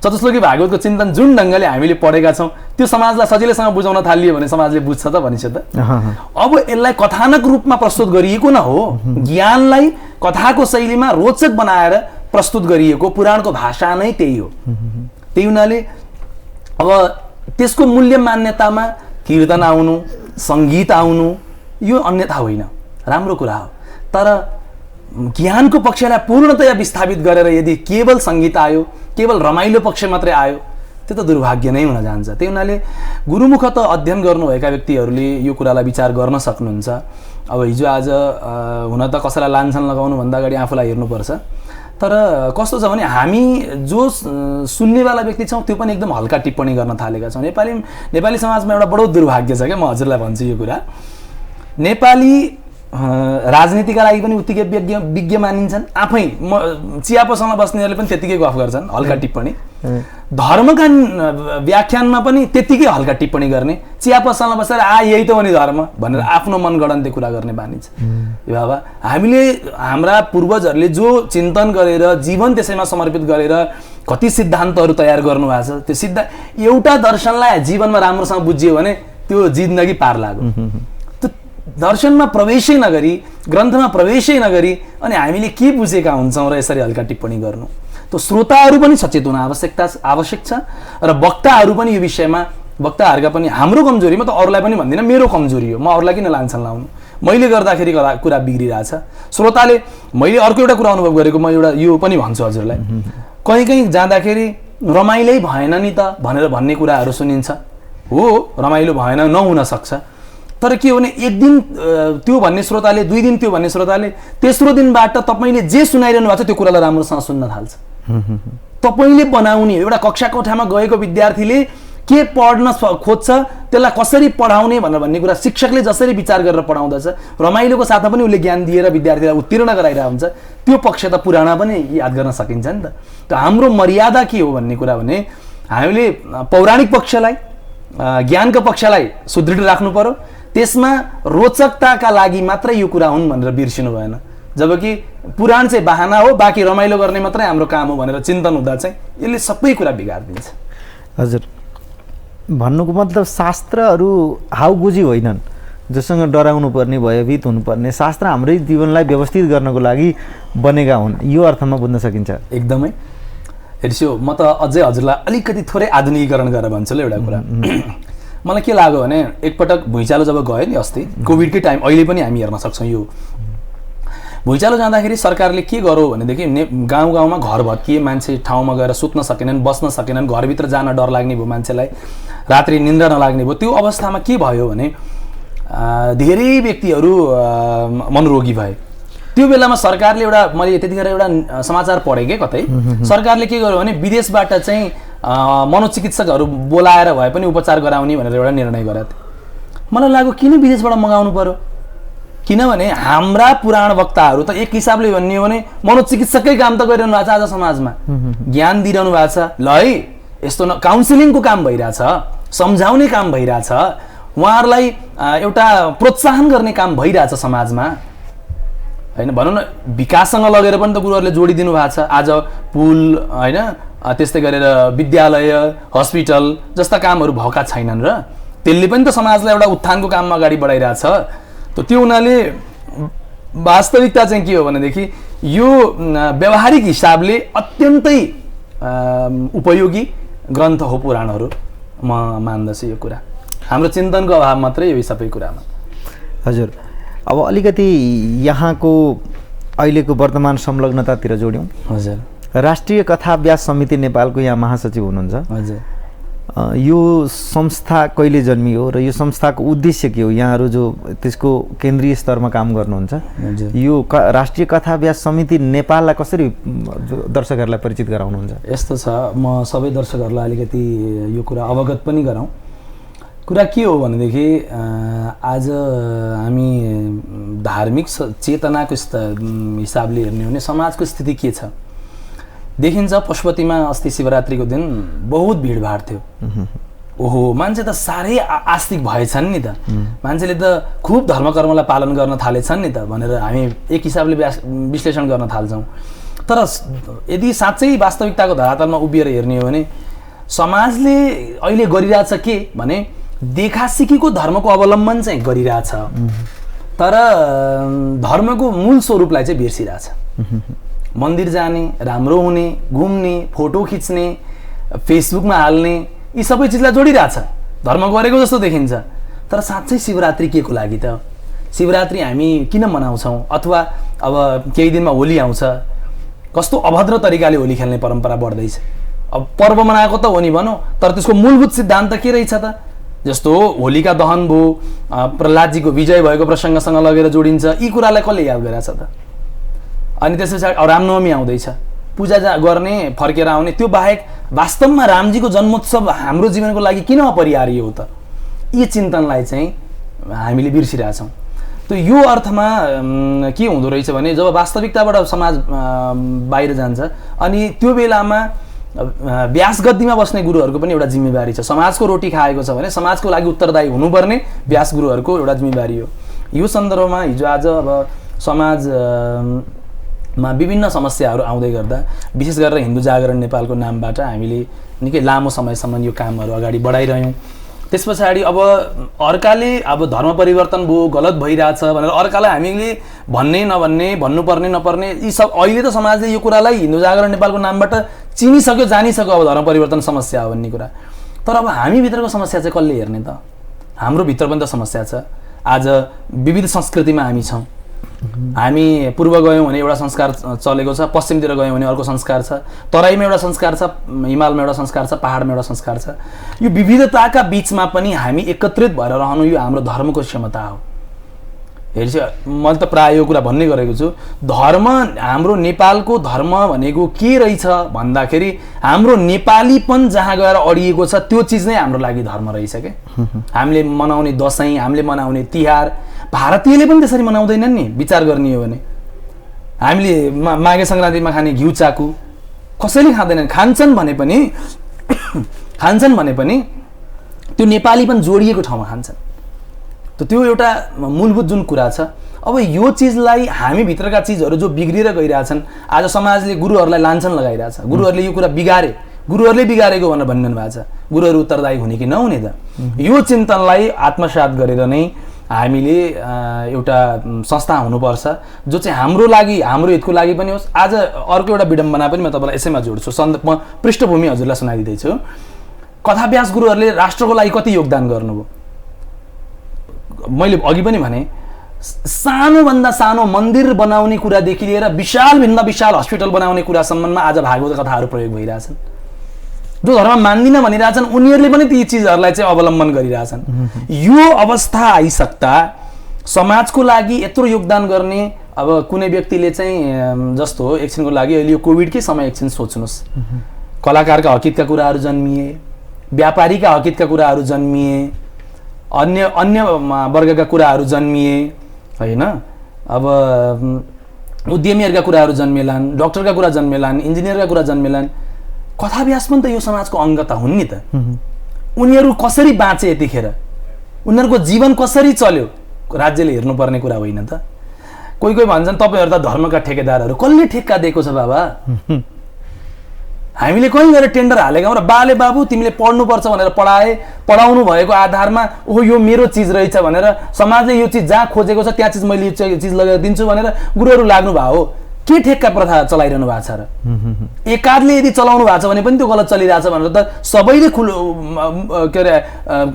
चतुश्लोकी भागवतको चिन्तन जुन ढङ्गले हामीले पढेका छौँ त्यो समाजलाई सजिलैसँग बुझाउन थालियो भने समाजले बुझ्छ त भनिन्छ त। अब यसलाई कथानक रूपमा प्रस्तुत गरिएको न हो, ज्ञानलाई कथाको शैलीमा रोचक बनाएर प्रस्तुत गरिएको पुराणको भाषा नै त्यही हो। त्यही हुनाले अब त्यसको मूल्य मान्यतामा कीर्तन आउनु, सङ्गीत आउनु यो अन्यथा होइन, राम्रो कुरा हो। तर ज्ञानको पक्षलाई पूर्णतया विस्थापित गरेर यदि केवल सङ्गीत आयो, केवल रमाइलो पक्ष मात्रै आयो, त्यो त दुर्भाग्य नै हुन जान्छ। त्यही हुनाले गुरुमुख त अध्ययन गर्नुभएका व्यक्तिहरूले यो कुरालाई विचार गर्न सक्नुहुन्छ। अब हिजो आज हुन त कसैलाई लान्छन लगाउनु भन्दा अगाडि आफूलाई हेर्नुपर्छ। तर कस्तो छ भने हामी जो सुन्नेवाला व्यक्ति छौँ त्यो पनि एकदम हल्का टिप्पणी गर्न थालेका छौँ। नेपाली समाजमा एउटा बडो दुर्भाग्य छ क्या, म हजुरलाई भन्छु यो कुरा। नेपाली राजनीतिका लागि पनि उत्तिकै विज्ञ मानिन्छन्, आफै चिया पसलमा बस्नेहरूले पनि त्यतिकै गफ गर्छन्, हल्का टिप्पणी। धर्मका व्याख्यानमा पनि त्यतिकै हल्का टिप्पणी गर्ने, चिया पसलमा बसेर यही त हो नि धर्म भनेर आफ्नो मनगढन्ते कुरा गर्ने बानी छ। यो बाबा, हामीले हाम्रा पूर्वजहरूले जो चिन्तन गरेर जीवन त्यसैमा समर्पित गरेर कति सिद्धान्तहरू तयार गर्नुभएको छ, त्यो एउटा दर्शनलाई जीवनमा राम्रोसँग बुझियो भने त्यो जिन्दगी पार लाग्यो। दर्शनमा प्रवेशै नगरी, ग्रन्थमा प्रवेशै नगरी अनि हामीले के बुझेका हुन्छौँ र यसरी हल्का टिप्पणी गर्नु, त श्रोताहरू पनि सचेत हुन आवश्यक छ र वक्ताहरू पनि यो विषयमा, वक्ताहरूका पनि हाम्रो कमजोरी, म त अरूलाई पनि भन्दिनँ मेरो कमजोरी हो, म अरूलाई किन लान्छन् लाउनु, मैले गर्दाखेरि कुरा बिग्रिरहेछ। श्रोताले मैले अर्को एउटा कुरा अनुभव गरेको, म एउटा यो पनि भन्छु हजुरलाई, कहीँ जाँदाखेरि रमाइलै भएन नि त भनेर भन्ने कुराहरू सुनिन्छ। हो, रमाइलो भएन, नहुन सक्छ। तर के हो भने एक दिन त्यो भन्ने श्रोताले, 2 दिन त्यो भन्ने श्रोताले, तेस्रो दिनबाट तपाईँले जे सुनाइरहनु भएको छ त्यो कुरालाई राम्रोसँग सुन्न थाल्छ। तपाईँले बनाउने एउटा कक्षा कोठामा गएको विद्यार्थीले के पढ्न खोज्छ, त्यसलाई कसरी पढाउने भन्ने कुरा शिक्षकले जसरी विचार गरेर पढाउँदछ, रमाइलोको साथमा पनि उसले ज्ञान दिएर विद्यार्थीलाई उत्तीर्ण गराइरहेको हुन्छ, त्यो पक्ष त पुराना पनि याद गर्न सकिन्छ नि त। त हाम्रो मर्यादा के हो भन्ने कुरा भने हामीले पौराणिक पक्षलाई, ज्ञानको पक्षलाई सुदृढ राख्नु पर्यो, त्यसमा रोचकताका लागि मात्रै यो कुरा हुन् भनेर बिर्सिनु भएन। जबकि पुराण चाहिँ बहाना हो, बाँकी रमाइलो गर्ने मात्रै हाम्रो काम हो भनेर चिन्तन हुँदा चाहिँ यसले सबै कुरा बिगारिदिन्छ। हजुर, भन्नुको मतलब शास्त्रहरू हाउगुजी होइनन् जोसँग डराउनु पर्ने, भयभीत हुनुपर्ने। शास्त्र हाम्रै जीवनलाई व्यवस्थित गर्नको लागि बनेका हुन्, यो अर्थमा बुझ्न सकिन्छ। एकदमै। हेर्छु, म त अझै हजुरलाई अलिकति थोरै आधुनिकीकरण गरेर भन्छु ल एउटा कुरा। मलाई के लाग्यो भने एकपटक भुइँचालो जब गयो नि अस्ति, कोभिडकै टाइम, अहिले पनि हामी हेर्न सक्छौँ यो भुइँचालो जाँदाखेरि सरकारले के गर्यो भनेदेखि गाउँ गाउँमा घर भत्किए मान्छे ठाउँमा गएर सुत्न सकेनन्, बस्न सकेनन्, घरभित्र जान डर लाग्ने भयो मान्छेलाई, रात्रि निन्द्रा नलाग्ने भयो। त्यो अवस्थामा के भयो भने धेरै व्यक्तिहरू मनोरोगी भए। त्यो बेलामा सरकारले एउटा, मैले त्यतिखेर एउटा समाचार पढेँ कि कतै, सरकारले के गर्यो भने विदेशबाट चाहिँ मनोचिकित्सकहरू बोलाएर भए पनि उपचार गराउने भनेर एउटा निर्णय गरेको थियो। मलाई लाग्यो किन विदेशबाट मगाउनु पर्यो, किनभने हाम्रा पुराण वक्ताहरू त एक हिसाबले भन्ने हो भने मनोचिकित्सकै काम त गरिरहनु भएको छ आज समाजमा, ज्ञान दिइरहनु भएको छ। ल है, यस्तो काउन्सिलिङको काम भइरहेछ, सम्झाउने काम भइरहेछ, उहाँहरूलाई एउटा प्रोत्साहन गर्ने काम भइरहेछ समाजमा, होइन भनौँ न विकाससँग लगेर पनि त गुरुहरूले जोडिदिनु भएको छ। आज पुल, होइन त्यस्तै गरेर विद्यालय, हस्पिटल जस्ता कामहरू भएका छैनन् र त्यसले पनि त समाजलाई एउटा उत्थानको काममा अगाडि बढाइरहेछ। त्यो हुनाले वास्तविकता चाहिँ के हो भनेदेखि यो व्यवहारिक हिसाबले अत्यन्तै उपयोगी ग्रन्थ हो पुराणहरू, म मान्दछु यो कुरा। हाम्रो चिन्तनको अभाव मात्रै यो सबै कुरामा। हजुर, अब अलिकति यहाँको अहिलेको वर्तमान संलग्नतातिर जोड्यौँ। हजुर, राष्ट्रिय कथाभ्यास समिति नेपालको यहाँ महासचिव हुनुहुन्छ। हजुर, यो संस्था कहिले जन्मियो र यो संस्थाको उद्देश्य के हो? यहाँहरू जो त्यसको केन्द्रीय स्तरमा काम गर्नुहुन्छ, यो राष्ट्रिय कथाभ्यास समिति नेपाललाई कसरी दर्शकहरूलाई परिचित गराउनुहुन्छ? यस्तो छ, म सबै दर्शकहरूलाई अलिकति यो कुरा अवगत पनि गराउँ। कुरा के हो भनेदेखि आज हामी धार्मिक चेतनाको हिसाबले हेर्ने हो भने समाजको स्थिति के छ देखिन्छ। पशुपतिमा अस्ति शिवरात्रिको दिन बहुत भिडभाड थियो। ओहो, मान्छे त साह्रै आस्तिक भएछन् नि त, मान्छेले त खुब धर्मकर्मलाई पालन गर्न थालेछन् नि त भनेर हामी एक हिसाबले विश्लेषण गर्न थाल्छौँ। तर यदि साँच्चै वास्तविकताको धरातलमा उभिएर हेर्ने हो भने समाजले अहिले गरिरहेछ के भने देखासिकीको धर्मको अवलम्बन चाहिँ गरिरहेछ, तर धर्मको मूल स्वरूपलाई चाहिँ बिर्सिरहेछ। मन्दिर जाने, राम्रो हुने, घुम्ने, फोटो खिच्ने, फेसबुकमा हाल्ने, यी सबै चिजलाई जोडिरहेछ, धर्म गरेको जस्तो देखिन्छ। तर साँच्चै शिवरात्रि के को लागि त? शिवरात्रि हामी किन मनाउँछौँ? अथवा अब केही दिनमा होली आउँछ, कस्तो अभद्र तरिकाले होली खेल्ने परम्परा बढ्दैछ। अब पर्व मनाएको त हो नि भनौँ, तर त्यसको मूलभूत सिद्धान्त के रहेछ त? जस्तो होलिका दहन भयो, प्रहलादजीको विजय भएको प्रसङ्गसँग लगेर जोडिन्छ, यी कुरालाई कसले याद गरेछ त? अनि त्यस पछाडि रामनवमी आउँदैछ, पूजा गर्ने, फर्केर आउने, त्यो बाहेक वास्तवमा रामजीको जन्मोत्सव हाम्रो जीवनको लागि किन अपरिहार्य हो त? यी चिन्तनलाई चाहिँ हामीले बिर्सिरहेछौँ। यो अर्थमा के हुँदो रहेछ भने जब वास्तविकताबाट समाज बाहिर जान्छ अनि त्यो बेलामा व्यास गद्दीमा बस्ने गुरुहरूको पनि एउटा जिम्मेवारी छ। समाजको रोटी खाएको छ भने समाजको लागि उत्तरदायी हुनुपर्ने व्यास गुरुहरूको एउटा जिम्मेवारी हो। यो सन्दर्भमा हिजो आज अब समाजमा विभिन्न समस्याहरू आउँदै गर्दा विशेष गरेर हिन्दू जागरण नेपालको नामबाट हामीले निकै लामो समयसम्म यो कामहरू अगाडि बढाइरह्यौँ। त्यस पछाडि अब अर्काले अब धर्म परिवर्तन भयो, गलत भइरहेछ भनेर अर्कालाई हामीले भन्ने नभन्ने, भन्नुपर्ने नपर्ने, यी सब अहिले त समाजले यो कुरालाई हिन्दू जागरण नेपालको नामबाट चिनिसक्यो, जानिसक्यो अब धर्म परिवर्तन समस्या हो भन्ने कुरा। तर अब हामीभित्रको समस्या चाहिँ कसले हेर्ने त? हाम्रो भित्र पनि त समस्या छ। आज विविध संस्कृतिमा हामी छौँ। हामी पूर्व गयौँ भने एउटा संस्कार चलेको छ, पश्चिमतिर गयौँ भने अर्को संस्कार छ, तराईमा एउटा संस्कार छ, हिमालमा एउटा संस्कार छ, पहाडमा एउटा संस्कार छ। यो विविधताका बिचमा पनि हामी एकत्रित भएर रहनु यो हाम्रो धर्मको क्षमता हो। हेर्छु मैले त प्राय यो कुरा भन्ने गरेको छु, धर्म हाम्रो नेपालको धर्म भनेको के रहेछ भन्दाखेरि हाम्रो नेपालीपन जहाँ गएर अडिएको छ त्यो चिज नै हाम्रो लागि धर्म रहेछ के। हामीले मनाउने दसैँ, हामीले मनाउने तिहार भारतीयले पनि त्यसरी मनाउँदैनन् नि विचार गर्ने हो भने। हामीले माघे सङ्क्रान्तिमा खाने घिउ चाकु कसैले खाँदैनन्, खान्छन् भने पनि त्यो नेपालीपन जोडिएको ठाउँमा खान्छन्। त्यो एउटा मूलभूत जुन कुरा छ। अब यो चिजलाई हामी भित्रका चिजहरू जो बिग्रिएर गइरहेछन्, आज समाजले गुरुहरूलाई लान्छन लगाइरहेछ, गुरुहरूले यो कुरा बिगारे, गुरुहरूले बिगारेको भनेर भनिरहनु भएको छ। गुरुहरू उत्तरदायी हुने कि नहुने त? यो चिन्तनलाई आत्मसात गरेर नै हामीले एउटा संस्था हुनुपर्छ जो चाहिँ हाम्रो लागि, हाम्रो हितको लागि पनि होस्। आज अर्को एउटा विडम्बना पनि म तपाईँलाई यसैमा जोड्छु, म पृष्ठभूमि हजुरलाई सुनाइदिँदैछु। कथाभ्यास गुरुहरूले राष्ट्रको लागि कति योगदान गर्नुभयो? मैले अघि पनि भने सानोभन्दा सानो मन्दिर बनाउने कुरादेखि लिएर विशालभन्दा विशाल हस्पिटल बनाउने कुरासम्ममा आज भागवत कथाहरू प्रयोग भइरहेछन्। जो धर्म मान्दिन भनिरहेछन् उनीहरूले पनि ती चिजहरूलाई चाहिँ अवलम्बन गरिरहेछन्। यो अवस्था आइसक्दा समाजको लागि यत्रो योगदान गर्ने अब कुनै व्यक्तिले चाहिँ जस्तो एकछिनको लागि अहिले यो कोभिडकै समय एकछिन सोच्नुहोस्, कलाकारका हकितका कुराहरू जन्मिए, व्यापारीका हकितका कुराहरू जन्मिए, अन्य वर्गका कुराहरू जन्मिए होइन। अब उद्यमीहरूका कुराहरू जन्मेलान्, डक्टरका कुरा जन्मेलान्, इन्जिनियरका कुरा जन्मेलान्। कथाभ्यास पनि त यो समाजको अङ्ग त हुन् नि त। उनीहरू कसरी बाँचे, यतिखेर उनीहरूको जीवन कसरी चल्यो राज्यले हेर्नुपर्ने कुरा होइन त? कोही भन्छन् तपाईँहरू त धर्मका ठेकेदारहरू। कसले ठेक्का दिएको छ बाबा? हामीले कहीँ गएर टेन्डर हालेका हौँ र बाले बाबु तिमीले पढ्नुपर्छ भनेर पढाउनु भएको आधारमा ओहो यो मेरो चिज रहेछ भनेर समाजले यो चिज जहाँ खोजेको छ त्यहाँ चिज मैले यो चिज लगाएर दिन्छु भनेर गुरुहरू लाग्नु भयो हो। के ठेक्का प्रथा चलाइरहनु भएको छ र? एकाधले यदि चलाउनु भएको छ भने पनि त्यो गलत चलिरहेछ भनेर त सबैले के अरे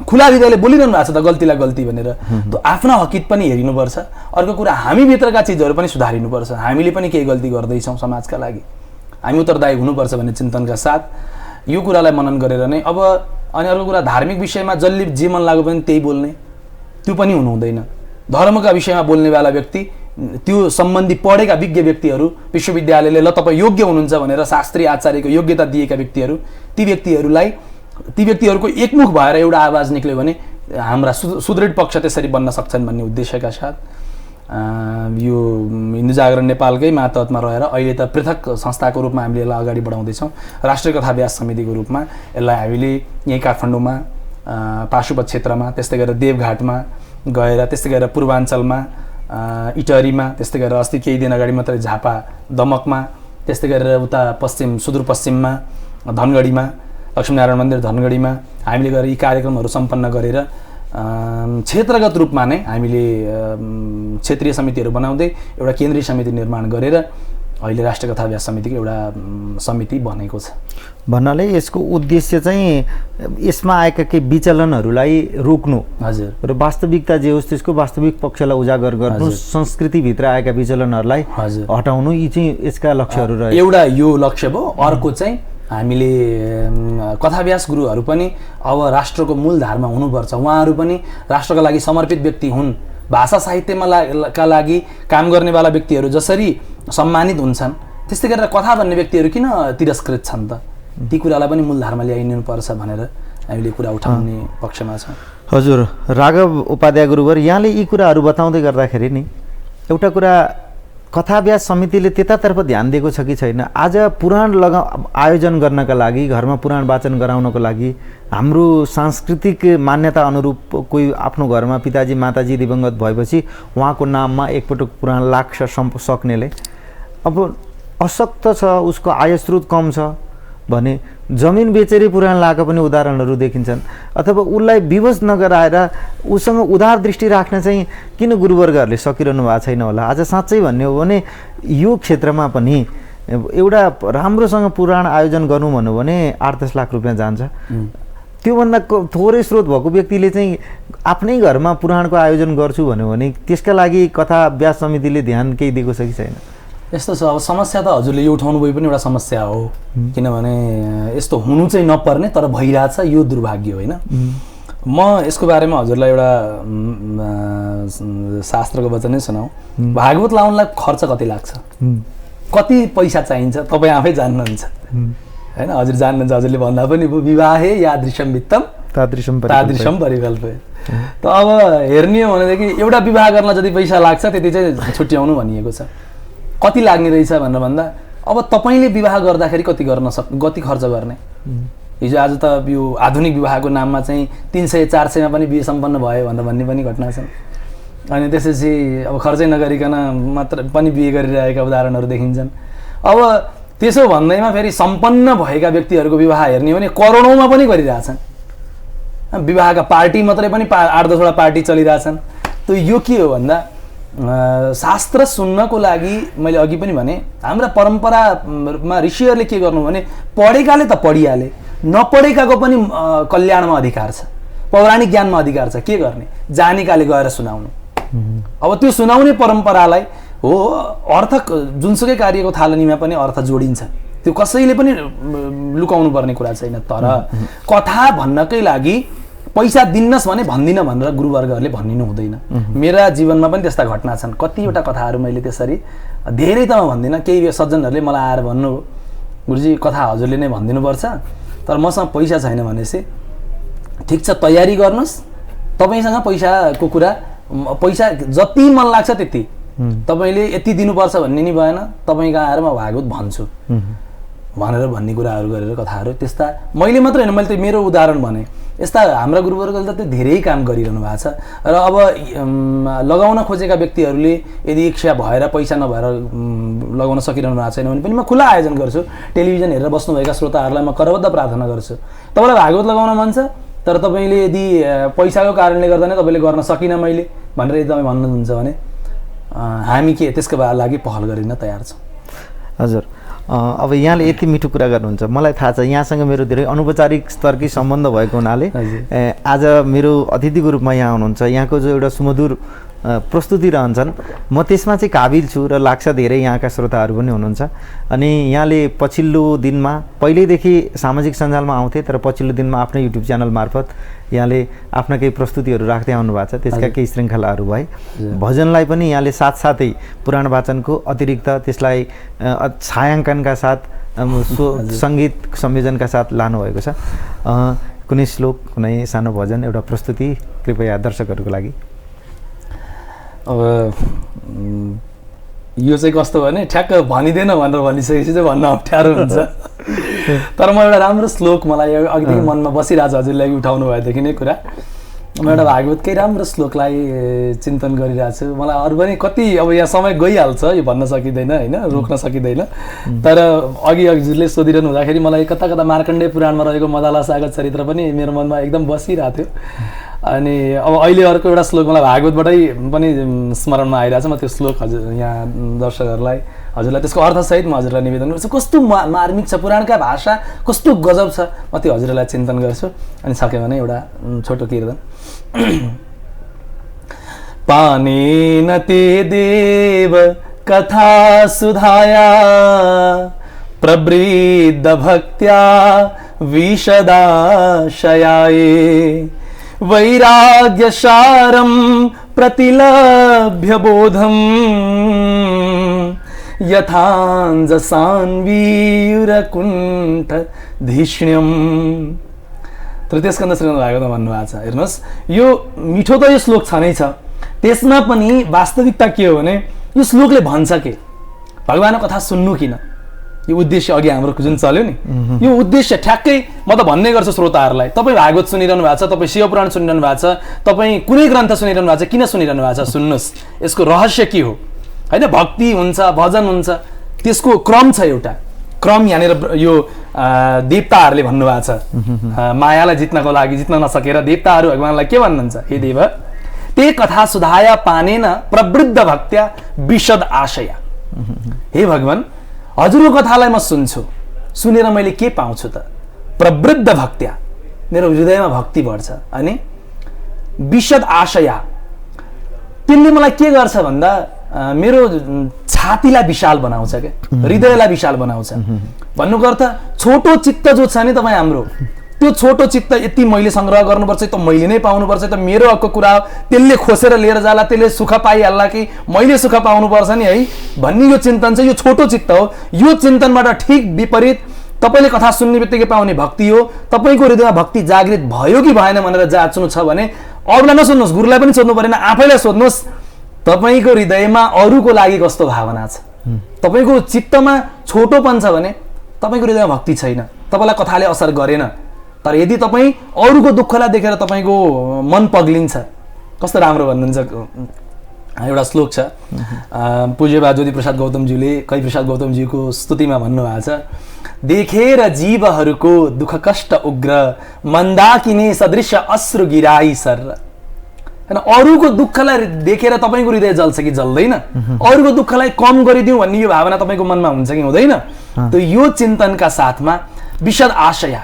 खुला हृदयले बोलिरहनु भएको छ त गल्तीलाई गल्ती भनेर। त्यो आफ्ना हकित पनि हेरिनुपर्छ। अर्को कुरा हामीभित्रका चिजहरू पनि सुधारिनुपर्छ। हामीले पनि केही गल्ती गर्दैछौँ समाजका लागि, हामी उत्तरदायी हुनुपर्छ भन्ने चिन्तनका साथ यो कुरालाई मनन गरेर नै अब। अनि अर्को कुरा धार्मिक विषयमा जसले जे मन लाग्यो पनि त्यही बोल्ने त्यो पनि हुनु हुँदैन। धर्मका विषयमा बोल्नेवाला व्यक्ति त्यो सम्बन्धी पढेका विज्ञ व्यक्तिहरू विश्वविद्यालयले ल तपाईँ योग्य हुनुहुन्छ भनेर शास्त्रीय आचार्यको योग्यता दिएका व्यक्तिहरू ती व्यक्तिहरूको एकमुख भएर एउटा आवाज निक्ल्यो भने हाम्रा सुदृढ पक्ष त्यसरी बन्न सक्छन् भन्ने उद्देश्यका साथ यो हिन्दू जागरण नेपालकै मातहतमा रहेर अहिले त पृथक संस्थाको रूपमा हामीले यसलाई अगाडि बढाउँदैछौँ। राष्ट्रिय कथा व्यास समितिको रूपमा यसलाई हामीले यहीँ काठमाडौँमा पाशुपत क्षेत्रमा, त्यस्तै गरेर देवघाटमा गएर, त्यस्तै गरेर पूर्वाञ्चलमा इटहरीमा, त्यस्तै गरेर अस्ति केही दिन अगाडि मात्रै झापा दमकमा, त्यस्तै गरेर उता सुदूरपश्चिममा धनगढीमा लक्ष्मीनारायण मन्दिर धनगढीमा हामीले गएर यी कार्यक्रमहरू सम्पन्न गरेर क्षेत्रगत रूपमा नै हामीले क्षेत्रीय समितिहरू बनाउँदै एउटा केन्द्रीय समिति निर्माण गरेर अहिले राष्ट्रिय कथा व्यास समितिको एउटा समिति बनेको छ। भन्नाले यसको उद्देश्य चाहिँ यसमा आएका केही विचलनहरूलाई रोक्नु, हजुर, र वास्तविकता जे होस् त्यसको वास्तविक पक्षलाई उजागर गर्नु, संस्कृतिभित्र आएका विचलनहरूलाई हटाउनु, यी चाहिँ यसका लक्ष्यहरू रहे। एउटा यो लक्ष्य भयो। अर्को चाहिँ हामीले कथाव्यास गुरुहरू पनि अब राष्ट्रको मूलधारमा हुनुपर्छ। उहाँहरू पनि राष्ट्रका लागि समर्पित व्यक्ति हुन्। भाषा साहित्यमा का लागि काम गर्नेवाला व्यक्तिहरू जसरी सम्मानित हुन्छन् त्यस्तै गरेर कथा भन्ने व्यक्तिहरू किन तिरस्कृत छन् त? ती कुरालाई पनि मूलधारमा ल्याइनुपर्छ भनेर हामीले कुरा उठाउने पक्षमा छौँ। हजुर, राघव उपाध्याय गुरुवर, यहाँले यी कुराहरू बताउँदै गर्दाखेरि नि एउटा कुरा कथा व्यास समितिले त्यतातर्फ ध्यान दिएको छ कि छैन? आज पुराण आयोजन गर्नका लागि, घरमा पुराण वाचन गराउनको लागि हाम्रो सांस्कृतिक मान्यता अनुरूप कोही आफ्नो घरमा पिताजी माताजी दिवंगत भएपछि उहाँको नाममा एकपटक पुराण लाग्छ सक्नेले, अब अशक्त छ, उसको आय स्रोत कम छ भने जमिन बेचेर पुराण लगाएको पनि उदाहरणहरू देखिन्छन्। अथवा उसलाई विवश नगराएर उसँग उदार दृष्टि राख्न चाहिँ किन गुरुवर्गहरूले सकिरहनु भएको छैन होला? आज साँच्चै भन्ने हो भने यो क्षेत्रमा पनि एउटा राम्रोसँग पुराण आयोजन गर्नु भन्नु भने 8-10 लाख रुपियाँ जान्छ। त्योभन्दा थोरै स्रोत भएको व्यक्तिले चाहिँ आफ्नै घरमा पुराणको आयोजन गर्छु भन्यो भने त्यसका लागि कथा व्यास समितिले ध्यान केही दिएको छ कि छैन? यस्तो छ, अब समस्या त हजुरले यो उठाउनु भयो पनि एउटा समस्या हो। किनभने यस्तो हुनु चाहिँ नपर्ने तर भइरहेछ, यो दुर्भाग्य होइन। म यसको बारेमा हजुरलाई एउटा शास्त्रको वचनै सुनाऊ। भागवत लाउनलाई खर्च कति लाग्छ, कति पैसा चाहिन्छ तपाईँ आफै जान्नुहुन्छ होइन? हजुर जान्नुहुन्छ, हजुरले भन्दा पनि विवाहे यादृशम वित्तम तादृशम परिकल्पे। त अब हेर्ने हो भनेदेखि एउटा विवाह गर्न जति पैसा लाग्छ त्यति चाहिँ छुट्याउनु भनिएको छ। कति लाग्ने रहेछ भनेर भन्दा अब तपाईँले विवाह गर्दाखेरि कति खर्च गर्ने? हिजो आज त यो आधुनिक विवाहको नाममा चाहिँ 300-400मा पनि बिहे सम्पन्न भयो भनेर भन्ने पनि घटना छन्। अनि त्यसपछि अब खर्चै नगरिकन मात्र पनि बिहे गरिरहेका उदाहरणहरू देखिन्छन्। अब त्यसो भन्दैमा फेरि सम्पन्न भएका व्यक्तिहरूको विवाह हेर्ने हो भने करोडौँमा पनि गरिरहेछन्। विवाहका पार्टी मात्रै पनि 8-10वटा पार्टी चलिरहेछन्। त यो के हो भन्दा शास्त्र सुन्नको लागि मैले अघि पनि भने हाम्रा परम्परामा ऋषिहरूले के गर्नु भने पढेकाले त पढिहाले, नपढेकाको पनि कल्याणमा अधिकार छ, पौराणिक ज्ञानमा अधिकार छ। के गर्ने? जानेकाले गएर सुनाउनु। अब त्यो सुनाउने परम्परालाई हो अर्थ जुनसुकै कार्यको थालनीमा पनि अर्थ जोडिन्छ, त्यो कसैले पनि लुकाउनु पर्ने कुरा छैन। तर कथा भन्नकै लागि पैसा दिन्नस् भने भन्दिनँ भनेर गुरुवर्गहरूले भनिनु हुँदैन। मेरा जीवनमा पनि त्यस्ता घटना छन्। कतिवटा कथाहरू मैले त्यसरी धेरै त म भन्दिनँ, केही सज्जनहरूले मलाई आएर भन्नु गुरुजी कथा हजुरले नै भनिदिनुपर्छ, तर मसँग पैसा छैन भनेपछि ठिक छ तयारी गर्नुहोस्, तपाईँसँग पैसाको कुरा पैसा जति मन लाग्छ त्यति तपाईँले यति दिनुपर्छ भन्ने नि भएन, तपाईँको आएर म भागवत भन्छु। भनेर भन्ने कुराहरू गरेर कथाहरू त्यस्ता मैले मात्र होइन, मैले त मेरो उदाहरण भने यस्ता हाम्रा गुरुवर्गले त त्यो धेरै काम गरिरहनु भएको छ। र अब लगाउन खोजेका व्यक्तिहरूले यदि इच्छा भएर पैसा नभएर लगाउन सकिरहनु भएको छैन भने पनि म खुला आयोजन गर्छु। टेलिभिजन हेरेर बस्नुभएका श्रोताहरूलाई म करबद्ध प्रार्थना गर्छु, तपाईँलाई भागवत लगाउन मन छ तर तपाईँले यदि पैसाको कारणले गर्दा नै तपाईँले गर्न सकिनँ मैले भनेर यदि तपाईँ भन्नुहुन्छ भने हामी के त्यसको लागि पहल गरिन तयार छौँ। हजुर, अब यहाँले यति मिठो कुरा गर्नुहुन्छ, मलाई थाहा छ यहाँसँग मेरो धेरै अनौपचारिक स्तरकै सम्बन्ध भएको हुनाले आज मेरो अतिथिको रूपमा यहाँ हुनुहुन्छ। यहाँको जो एउटा सुमधुर प्रस्तुति रहन्छन् म त्यसमा चाहिँ काबिल छु र लाग्छ धेरै यहाँका श्रोताहरू पनि हुनुहुन्छ। अनि यहाँले पछिल्लो दिनमा पहिल्यैदेखि सामाजिक सञ्जालमा आउँथे तर पछिल्लो दिनमा आफ्नै युट्युब च्यानल मार्फत यहाँले आफ्ना केही प्रस्तुतिहरू राख्दै आउनु भएको छ, त्यसका केही श्रृङ्खलाहरू भए। भजनलाई पनि यहाँले साथसाथै पुराण वाचनको अतिरिक्त त्यसलाई छायाङ्कनका साथ सङ्गीत संयोजनका साथ लानुभएको छ। कुनै श्लोक, कुनै सानो भजन, एउटा प्रस्तुति कृपया दर्शकहरूको लागि। अब यो चाहिँ कस्तो भने ठ्याक्क भनिँदैन भनेर भनिसकेपछि चाहिँ भन्न अप्ठ्यारो हुन्छ। तर म एउटा राम्रो श्लोक मलाई अघिदेखि मनमा बसिरहेको छ, हजुरले उठाउनु भएदेखि नै कुरा, म एउटा भागवतकै राम्रो श्लोकलाई चिन्तन गरिरहेको छु। मलाई अरू पनि कति अब यहाँ समय गइहाल्छ, यो भन्न सकिँदैन होइन, रोक्न सकिँदैन। तर अघि हजुरले सोधिरहनु हुँदाखेरि मलाई कता कता मार्कण्डेय पुराणमा रहेको मदाला सागर चरित्र पनि मेरो मनमा एकदम बसिरहेको थियो। अनि अब अहिले अर्को एउटा श्लोक मलाई भागवतबाटै पनि स्मरणमा आइरहेको छ। म त्यो श्लोक हजुर यहाँ दर्शकहरूलाई हजुरलाई त्यसको अर्थसहित म हजुरलाई निवेदन गर्छु। कस्तो मार्मिक छ, पुराणका भाषा कस्तो गजब छ, म त्यो हजुरलाई चिन्तन गर्छु। अनि सक्यो भने एउटा छोटो कीर्तन। पानेन ते देव कथा सुधाया प्रवृद्ध भक्त्या विशदाशयाये वैराग्यसारं प्रतिलभ्य बोधम् यथाञ्जसान्वीरकुण्ठ धिष्ण्यम्। तृतीय स्कन्द श्रीमद् भागवतमा भन्नुभएको छ। हेर्नुहोस्, यो मिठो त यो श्लोक छ नै छ, त्यसमा पनि वास्तविकता के हो भने यो श्लोकले भन्छ के भगवानको कथा सुन्नु किन, यो उद्देश्य अघि हाम्रो जुन चल्यो नि, यो उद्देश्य ठ्याक्कै म त भन्ने गर्छु श्रोताहरूलाई, तपाईँ भागवत सुनिरहनु भएको छ, तपाईँ शिवपुराण सुनिरहनु भएको छ, तपाईँ कुनै ग्रन्थ सुनिरहनु भएको छ, किन सुनिरहनु भएको छ सुन्नुहोस्। यसको रहस्य के हो होइन, भक्ति हुन्छ, भजन हुन्छ, त्यसको क्रम छ, एउटा क्रम यहाँनिर यो देवताहरूले भन्नुभएको छ। मायालाई जित्नको लागि जित्न नसकेर देवताहरू भगवानलाई के भन्नुहुन्छ, हे देव ते कथा सुधाया पानेन प्रवृद्ध भक्त्या विशद आशया। हे भगवान, हजुरको कथालाई म सुन्छु, सुनेर मैले के पाउँछु त, प्रवृद्ध भक्त्या, मेरो हृदयमा भक्ति बढ्छ। अनि विशद आशया, त्यसले मलाई के गर्छ भन्दा मेरो छातीलाई विशाल बनाउँछ क्या, हृदयलाई विशाल बनाउँछ। भन्नुको अर्थ छोटो चित्त जो छ नि तपाईँ हाम्रो, त्यो छोटो चित्त यति मैले सङ्ग्रह गर्नुपर्छ, त मैले नै पाउनुपर्छ, त मेरो हकको कुरा हो, त्यसले खोसेर लिएर जाला, त्यसले सुख पाइहाल्ला कि मैले सुख पाउनुपर्छ नि है भन्ने यो चिन्तन चाहिँ यो छोटो चित्त हो। यो चिन्तनबाट ठिक विपरीत तपाईँले कथा सुन्ने बित्तिकै पाउने भक्ति हो। तपाईँको हृदयमा भक्ति जागृत भयो कि भएन भनेर जाँच्नु छ भने अरूलाई नसोध्नुहोस्, गुरुलाई पनि सोध्नु परेन, आफैलाई सोध्नुहोस् तपाईँको हृदयमा अरूको लागि कस्तो भावना छ। तपाईँको चित्तमा छोटोपन छ भने तपाईँको हृदयमा भक्ति छैन, तपाईँलाई कथाले असर गरेन। तर यदि तपाईँ अरूको दुःखलाई देखेर तपाईँको मन पग्लिन्छ, कस्तो राम्रो भन्नुहुन्छ। एउटा श्लोक छ, पूज्यबा ज्योति प्रसाद गौतमज्यूले कैप्रसाद गौतमज्यूको स्तुतिमा भन्नुभएको छ, देखेर जीवहरूको दुःख कष्ट उग्र मन्दाकिनी सदृश अश्रु गिराई सर। होइन, अरूको दुःखलाई देखेर तपाईँको हृदय जल्छ कि जल्दैन, अरूको दुःखलाई कम गरिदिउँ भन्ने यो भावना तपाईँको मनमा हुन्छ कि हुँदैन। त यो चिन्तनका साथमा विशद आशय।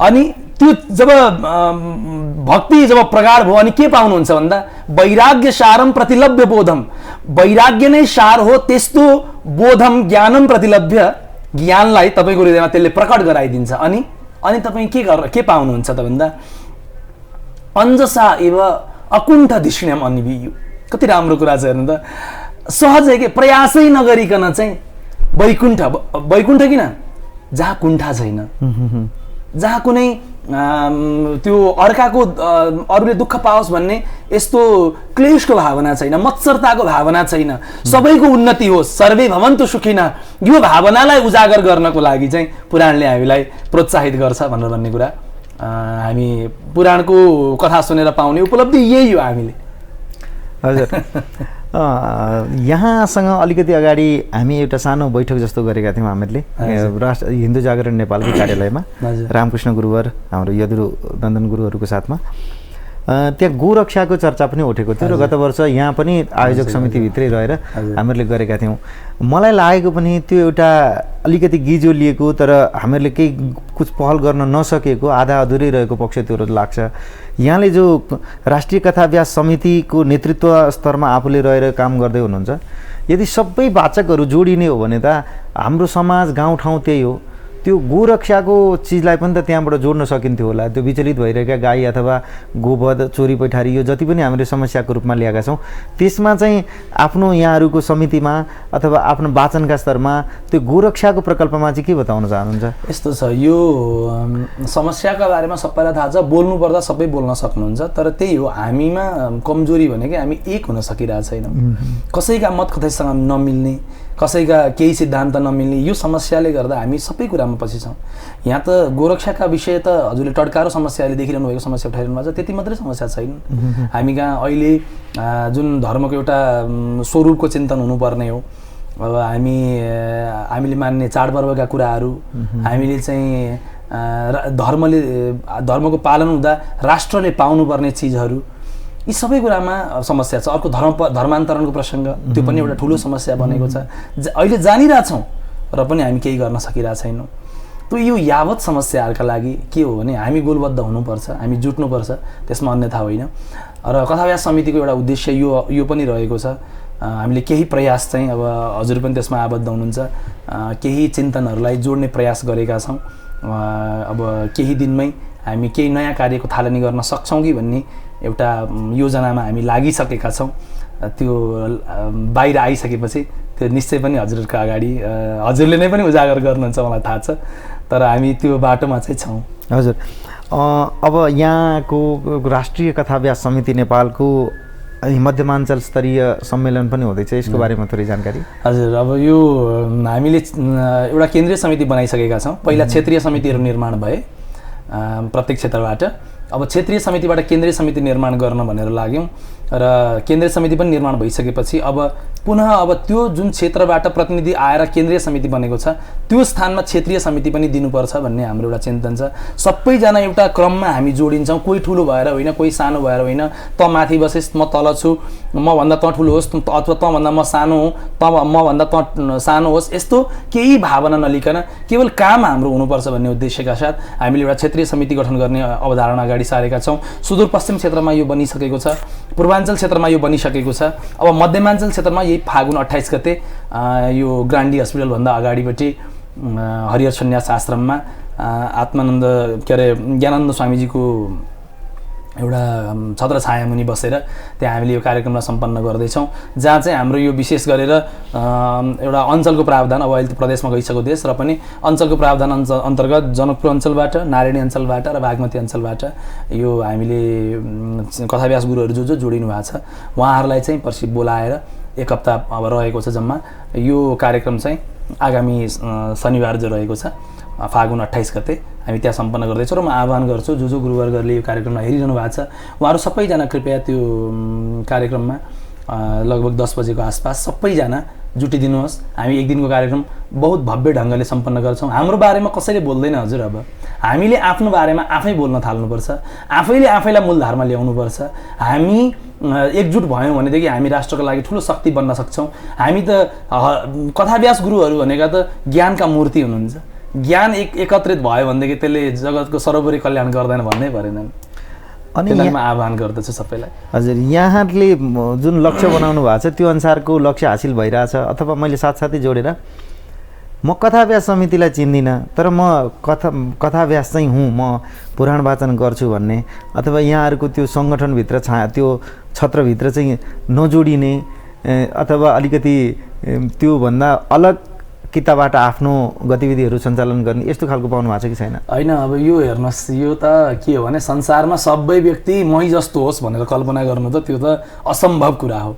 अनि त्यो जब भक्ति जब प्रगाढ भयो अनि के पाउनुहुन्छ भन्दा वैराग्य सारम प्रतिलभ्य बोधम, वैराग्य नै सार हो, त्यस्तो बोधम ज्ञानम प्रतिलभ्य, ज्ञानलाई तपाईँको हृदयमा त्यसले प्रकट गराइदिन्छ। अनि अनि तपाईँ के पाउनुहुन्छ त भन्दा अञ्जसा एव अकुण्ठ धिष्ण्यम अनिवियु। कति राम्रो कुरा छ हेर्नु त, सहजै के प्रयासै नगरिकन चाहिँ वैकुण्ठ, वैकुण्ठ किन, जहाँ कुण्ठा छैन, जहाँ कुनै त्यो अर्काको अरूले दुःख पाओस् भन्ने यस्तो क्लेशको भावना छैन, मत्सरताको भावना छैन, सबैको उन्नति होस्, सर्वे भवन्तु सुखिनः, यो भावनालाई उजागर गर्नको लागि चाहिँ पुराणले हामीलाई प्रोत्साहित गर्छ भनेर भन्ने कुरा हामी पुराणको कथा सुनेर पाउने उपलब्धि यही हो हामीले। हजुर यहाँसँग अलिकति अगाडि हामी एउटा सानो बैठक जस्तो गरेका थियौँ हामीहरूले राष्ट्र हिन्दू जागरण नेपालको कार्यालयमा रामकृष्ण गुरुवर हाम्रो यदुरु नन्दन गुरुहरूको साथमा त्यहाँ गोरक्षाको चर्चा पनि उठेको थियो र गत वर्ष यहाँ पनि आयोजक समितिभित्रै रहेर हामीहरूले गरेका थियौँ। मलाई लागेको पनि त्यो एउटा अलिकति गिजो लिएको तर हामीहरूले केही कुछ पहल गर्न नसकेको आधा अधुरै रहेको पक्ष त्यो लाग्छ। यहाँले जो राष्ट्रिय कथाभ्यास समितिको नेतृत्व स्तरमा आफूले रहेर काम गर्दै हुनुहुन्छ, यदि सबै वाचकहरू जोडिने हो भने त हाम्रो समाज गाउँठाउँ त्यही हो, त्यो गोरक्षाको चिजलाई पनि त त्यहाँबाट जोड्न सकिन्थ्यो होला। त्यो विचलित भइरहेका गाई अथवा गोवध चोरी पैठारी यो जति पनि हामीले समस्याको रूपमा ल्याएका छौँ त्यसमा चाहिँ आफ्नो यहाँहरूको समितिमा अथवा आफ्नो वाचनका स्तरमा त्यो गोरक्षाको प्रकल्पमा चाहिँ के बताउन चाहनुहुन्छ? यस्तो छ, यो समस्याका बारेमा सबैलाई थाहा छ, बोल्नु पर्दा सबै बोल्न सक्नुहुन्छ, तर त्यही हो हामीमा कमजोरी भनेकै हामी एक हुन सकिरहेको छैनौँ। कसैका मत कसैसँग नमिल्ने, कसैका केही सिद्धान्त नमिल्ने, यो समस्याले गर्दा हामी सबै कुरामा पछि छौँ। यहाँ त गोरक्षाका विषय त हजुरले टड्कारो समस्याले देखिरहनु भएको समस्या उठाइरहनु भएको छ, त्यति मात्रै समस्या छैन। हामी कहाँ अहिले जुन धर्मको एउटा स्वरूपको चिन्तन हुनुपर्ने हो, अब हामीले मान्ने चाडपर्वका कुराहरू, हामीले चाहिँ धर्मको पालन हुँदा राष्ट्रले पाउनुपर्ने चिजहरू, यी सबै कुरामा समस्या छ। अर्को धर्मान्तरणको प्रसङ्ग, त्यो पनि एउटा ठुलो समस्या बनेको छ, अहिले जानिरहेछौँ र पनि हामी केही गर्न सकिरहेको छैनौँ। त यो यावत समस्याहरूका लागि के हो भने हामी गोलबद्ध हुनुपर्छ, हामी जुट्नुपर्छ, त्यसमा अन्यथा होइन। र कथाभ्यास समितिको एउटा उद्देश्य यो पनि रहेको छ, हामीले केही प्रयास चाहिँ अब हजुर पनि त्यसमा आबद्ध हुनुहुन्छ, केही चिन्तनहरूलाई जोड्ने प्रयास गरेका छौँ। अब केही दिनमै हामी केही नयाँ कार्यको थालनी गर्न सक्छौँ कि भन्ने एउटा योजनामा हामी लागिसकेका छौँ। त्यो बाहिर आइसकेपछि त्यो निश्चय पनि हजुरहरूको अगाडि हजुरले नै पनि उजागर गर्नुहुन्छ मलाई थाहा छ, तर हामी त्यो बाटोमा चाहिँ छौँ। हजुर अब यहाँको राष्ट्रिय कथाभ्यास समिति नेपालको मध्यमाञ्चल स्तरीय सम्मेलन पनि हुँदैछ, यसको बारेमा थोरै जानकारी? हजुर, अब यो हामीले एउटा केन्द्रीय समिति बनाइसकेका छौँ। पहिला क्षेत्रीय समितिहरू निर्माण भए प्रत्येक क्षेत्रबाट, अब क्षेत्रीय समितिबाट केन्द्रीय समिति निर्माण गर्न भनेर लाग्यौँ र केन्द्रीय समिति पनि निर्माण भइसकेपछि अब पुनः अब त्यो जुन क्षेत्रबाट प्रतिनिधि आएर केन्द्रीय समिति बनेको छ त्यो स्थानमा क्षेत्रीय समिति पनि दिनुपर्छ भन्ने हाम्रो एउटा चिन्तन छ। सबैजना एउटा क्रममा हामी जोडिन्छौँ, कोही ठुलो भएर होइन, कोही सानो भएर होइन, त माथि बसेस् म तल छु, मभन्दा त ठुलो होस् अथवा तँभन्दा म सानो हुँ, मभन्दा त सानो होस्, यस्तो केही भावना नलिकन केवल काम हाम्रो हुनुपर्छ भन्ने उद्देश्यका साथ हामीले एउटा क्षेत्रीय समिति गठन गर्ने अवधारणा अगाडि सारेका छौँ। सुदूरपश्चिम क्षेत्रमा यो बनिसकेको छ, पूर्वाञ्चल क्षेत्रमा यो बनिसकेको छ। अब मध्यमाञ्चल क्षेत्रमा यही फागुन 28 गते यो ग्रान्डी हस्पिटलभन्दा अगाडिपट्टि हरिहर सन्यास आश्रममा आत्मानन्द ज्ञानानन्द स्वामीजीको एउटा छत्र छाया मुनि बसेर त्यहाँ हामीले यो कार्यक्रमलाई सम्पन्न गर्दैछौँ, जहाँ चाहिँ हाम्रो यो विशेष गरेर एउटा अञ्चलको प्रावधान, अब अहिले प्रदेशमा गइसक्यो देश, र पनि अञ्चलको प्रावधान अन्तर्गत जनकपुर अञ्चलबाट, नारायणी अञ्चलबाट र बागमती अञ्चलबाट यो हामीले कथाभ्यास गुरुहरू जो जोडिनु भएको छ उहाँहरूलाई चाहिँ पछि बोलाएर एक हप्ता अब रहेको छ जम्मा। यो कार्यक्रम चाहिँ आगामी शनिबार जो रहेको छ फागुन 28 गते हामी त्यहाँ सम्पन्न गर्दैछौँ। र म आह्वान गर्छु जो गुरुवर्गहरूले यो कार्यक्रमलाई हेरिरहनु भएको छ उहाँहरू सबैजना कृपया त्यो कार्यक्रममा लगभग 10 बजेको आसपास सबैजना जुटिदिनुहोस्। हामी एक दिनको कार्यक्रम बहुत भव्य ढङ्गले सम्पन्न गर्छौँ। हाम्रो बारेमा कसैले बोल्दैन हजुर, अब हामीले आफ्नो बारेमा आफै बोल्न थाल्नुपर्छ, आफैले आफैलाई मूलधारमा ल्याउनुपर्छ। हामी एकजुट भयौँ भनेदेखि हामी राष्ट्रको लागि ठुलो शक्ति बन्न सक्छौँ। हामी त कथाभ्यास गुरुहरू भनेका त ज्ञानका मूर्ति हुनुहुन्छ, ज्ञान एकत्रित भयो भनेदेखि त्यसले जगतको सर्वोपरि कल्याण गर्दैन भन्नै परेन। अनि म आह्वान गर्दछु सबैलाई। हजुर, यहाँहरूले जुन लक्ष्य बनाउनु भएको छ त्यो अनुसारको लक्ष्य हासिल भइरहेछ अथवा मैले साथसाथै जोडेर म कथाभ्यास समितिलाई चिन्दिनँ तर म कथाभ्यास चाहिँ हुँ, म पुराण वाचन गर्छु भन्ने अथवा यहाँहरूको त्यो सङ्गठनभित्र त्यो छत्रभित्र चाहिँ नजोडिने अथवा अलिकति त्योभन्दा अलग किताबाट आफ्नो गतिविधिहरू सञ्चालन गर्ने यस्तो खालको पाउनु भएको छ कि छैन? होइन, अब यो हेर्नुहोस्, यो त के हो भने संसारमा सबै व्यक्ति मै जस्तो होस् भनेर कल्पना गर्नु त त्यो त असम्भव कुरा हो।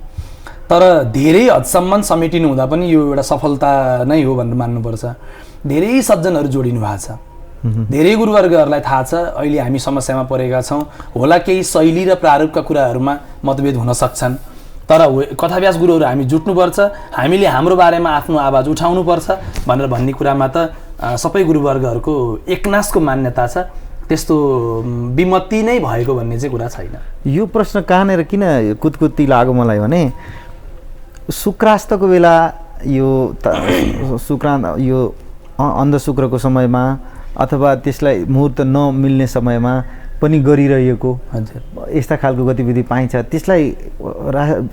तर धेरै हदसम्म समेटिनु हुँदा पनि यो एउटा सफलता नै हो भनेर मान्नुपर्छ। धेरै सज्जनहरू जोडिनु भएको छ, धेरै गुरुवर्गहरूलाई थाहा छ अहिले हामी समस्यामा परेका छौँ, होला केही शैली र प्रारूपका कुराहरूमा मतभेद हुन सक्छन्, तर कथाव्यास गुरुहरू हामी जुट्नुपर्छ, हामीले हाम्रो बारेमा आफ्नो आवाज उठाउनुपर्छ भनेर भन्ने कुरामा त सबै गुरुवर्गहरूको एकनासको मान्यता छ। त्यस्तो विमति नै भएको भन्ने चाहिँ कुरा छैन। यो प्रश्न कहाँनिर किन कुतकुती लाग्यो मलाई भने शुक्रास्तको बेला यो यो अन्ध शुक्रको समयमा अथवा त्यसलाई मुहुर्त नमिल्ने समयमा पनि गरिरहेको यस्ता खालको गतिविधि पाइन्छ। त्यसलाई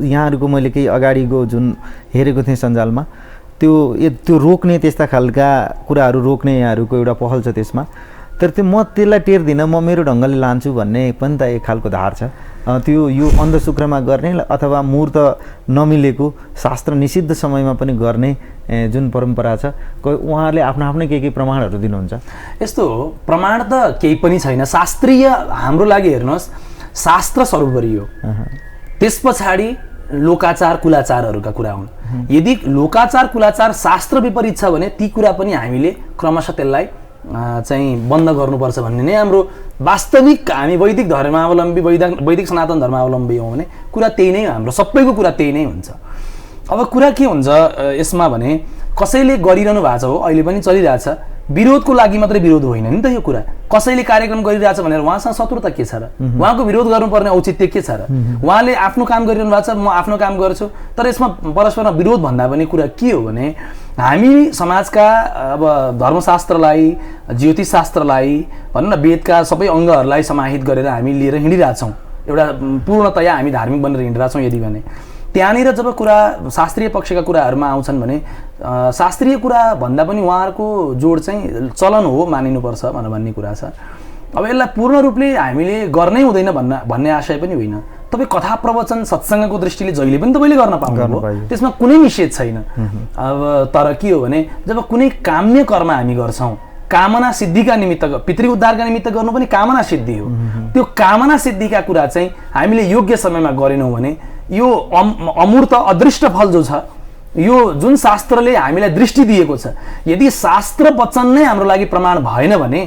यहाँहरूको मैले केही अगाडिको जुन हेरेको थिएँ सञ्जालमा त्यो रोक्ने त्यस्ता खालका कुराहरू रोक्ने यहाँहरूको एउटा पहल छ त्यसमा। तर त्यो म त्यसलाई टेर्दिनँ, म मेरो ढङ्गले लान्छु भन्ने पनि त एक खालको धार छ। त्यो यो अन्ध शुक्रमा गर्ने अथवा मुहुर्त नमिलेको शास्त्र निषिद्ध समयमा पनि गर्ने जुन परम्परा छ, उहाँहरूले आफ्नो आफ्नै केही प्रमाणहरू दिनुहुन्छ? यस्तो हो, प्रमाण त केही पनि छैन। शास्त्रीय हाम्रो लागि हेर्नुहोस्, शास्त्र सर्वोपरि हो, त्यस पछाडि लोकाचार कुलाचारहरूका कुरा हुन्। यदि लोकाचार कुलाचार शास्त्र विपरीत छ भने ती कुरा पनि हामीले क्रमशः त्यसलाई चाहिँ बन्द गर्नुपर्छ भन्ने नै हाम्रो वास्तविक, हामी वैदिक धर्मावलम्बी वैदिक सनातन धर्मावलम्बी हौँ भने कुरा त्यही नै, हाम्रो सबैको कुरा त्यही नै हुन्छ। अब कुरा के हुन्छ यसमा भने कसैले गरिरहनु भएको छ हो, अहिले पनि चलिरहेछ, विरोधको लागि मात्रै विरोध होइन नि त यो कुरा। कसैले कार्यक्रम गरिरहेछ भनेर उहाँसँग शत्रुता के छ र? उहाँको विरोध गर्नुपर्ने औचित्य के छ र? उहाँले आफ्नो काम गरिरहनु भएको छ, म आफ्नो काम गर्छु, तर यसमा परस्परमा विरोध भन्दा पनि कुरा के हो भने हामी समाजका अब धर्मशास्त्रलाई, ज्योतिषशास्त्रलाई भनौँ न, वेदका सबै अङ्गहरूलाई समाहित गरेर हामी लिएर हिँडिरहेछौँ, एउटा पूर्णतया हामी धार्मिक बनेर हिँडिरहेछौँ। यदि भने त्यहाँनिर जब कुरा शास्त्रीय पक्षका कुराहरूमा आउँछन् भने शास्त्रीय कुरा भन्दा पनि उहाँहरूको जोड चाहिँ चलन हो, मानिनुपर्छ भनेर भन्ने कुरा छ। अब यसलाई पूर्ण रूपले हामीले गर्नै हुँदैन भन्ने आशय पनि होइन। तपाईँ कथा प्रवचन सत्सङ्गको दृष्टिले जहिले पनि तपाईँले गर्न पाउनुभयो, त्यसमा कुनै निषेध छैन। अब तर के हो भने जब कुनै काम्य कर्म हामी गर्छौँ, कामना सिद्धिका निमित्त, पितृ उद्धारका निमित्त गर्नु पनि कामना सिद्धि हो, त्यो कामना सिद्धिका कुरा चाहिँ हामीले योग्य समयमा गरेनौँ भने यो अमूर्त अदृष्ट फल जो छ, यो जुन शास्त्रले हामीलाई दृष्टि दिएको छ, यदि शास्त्र वचन नै हाम्रो लागि प्रमाण भएन भने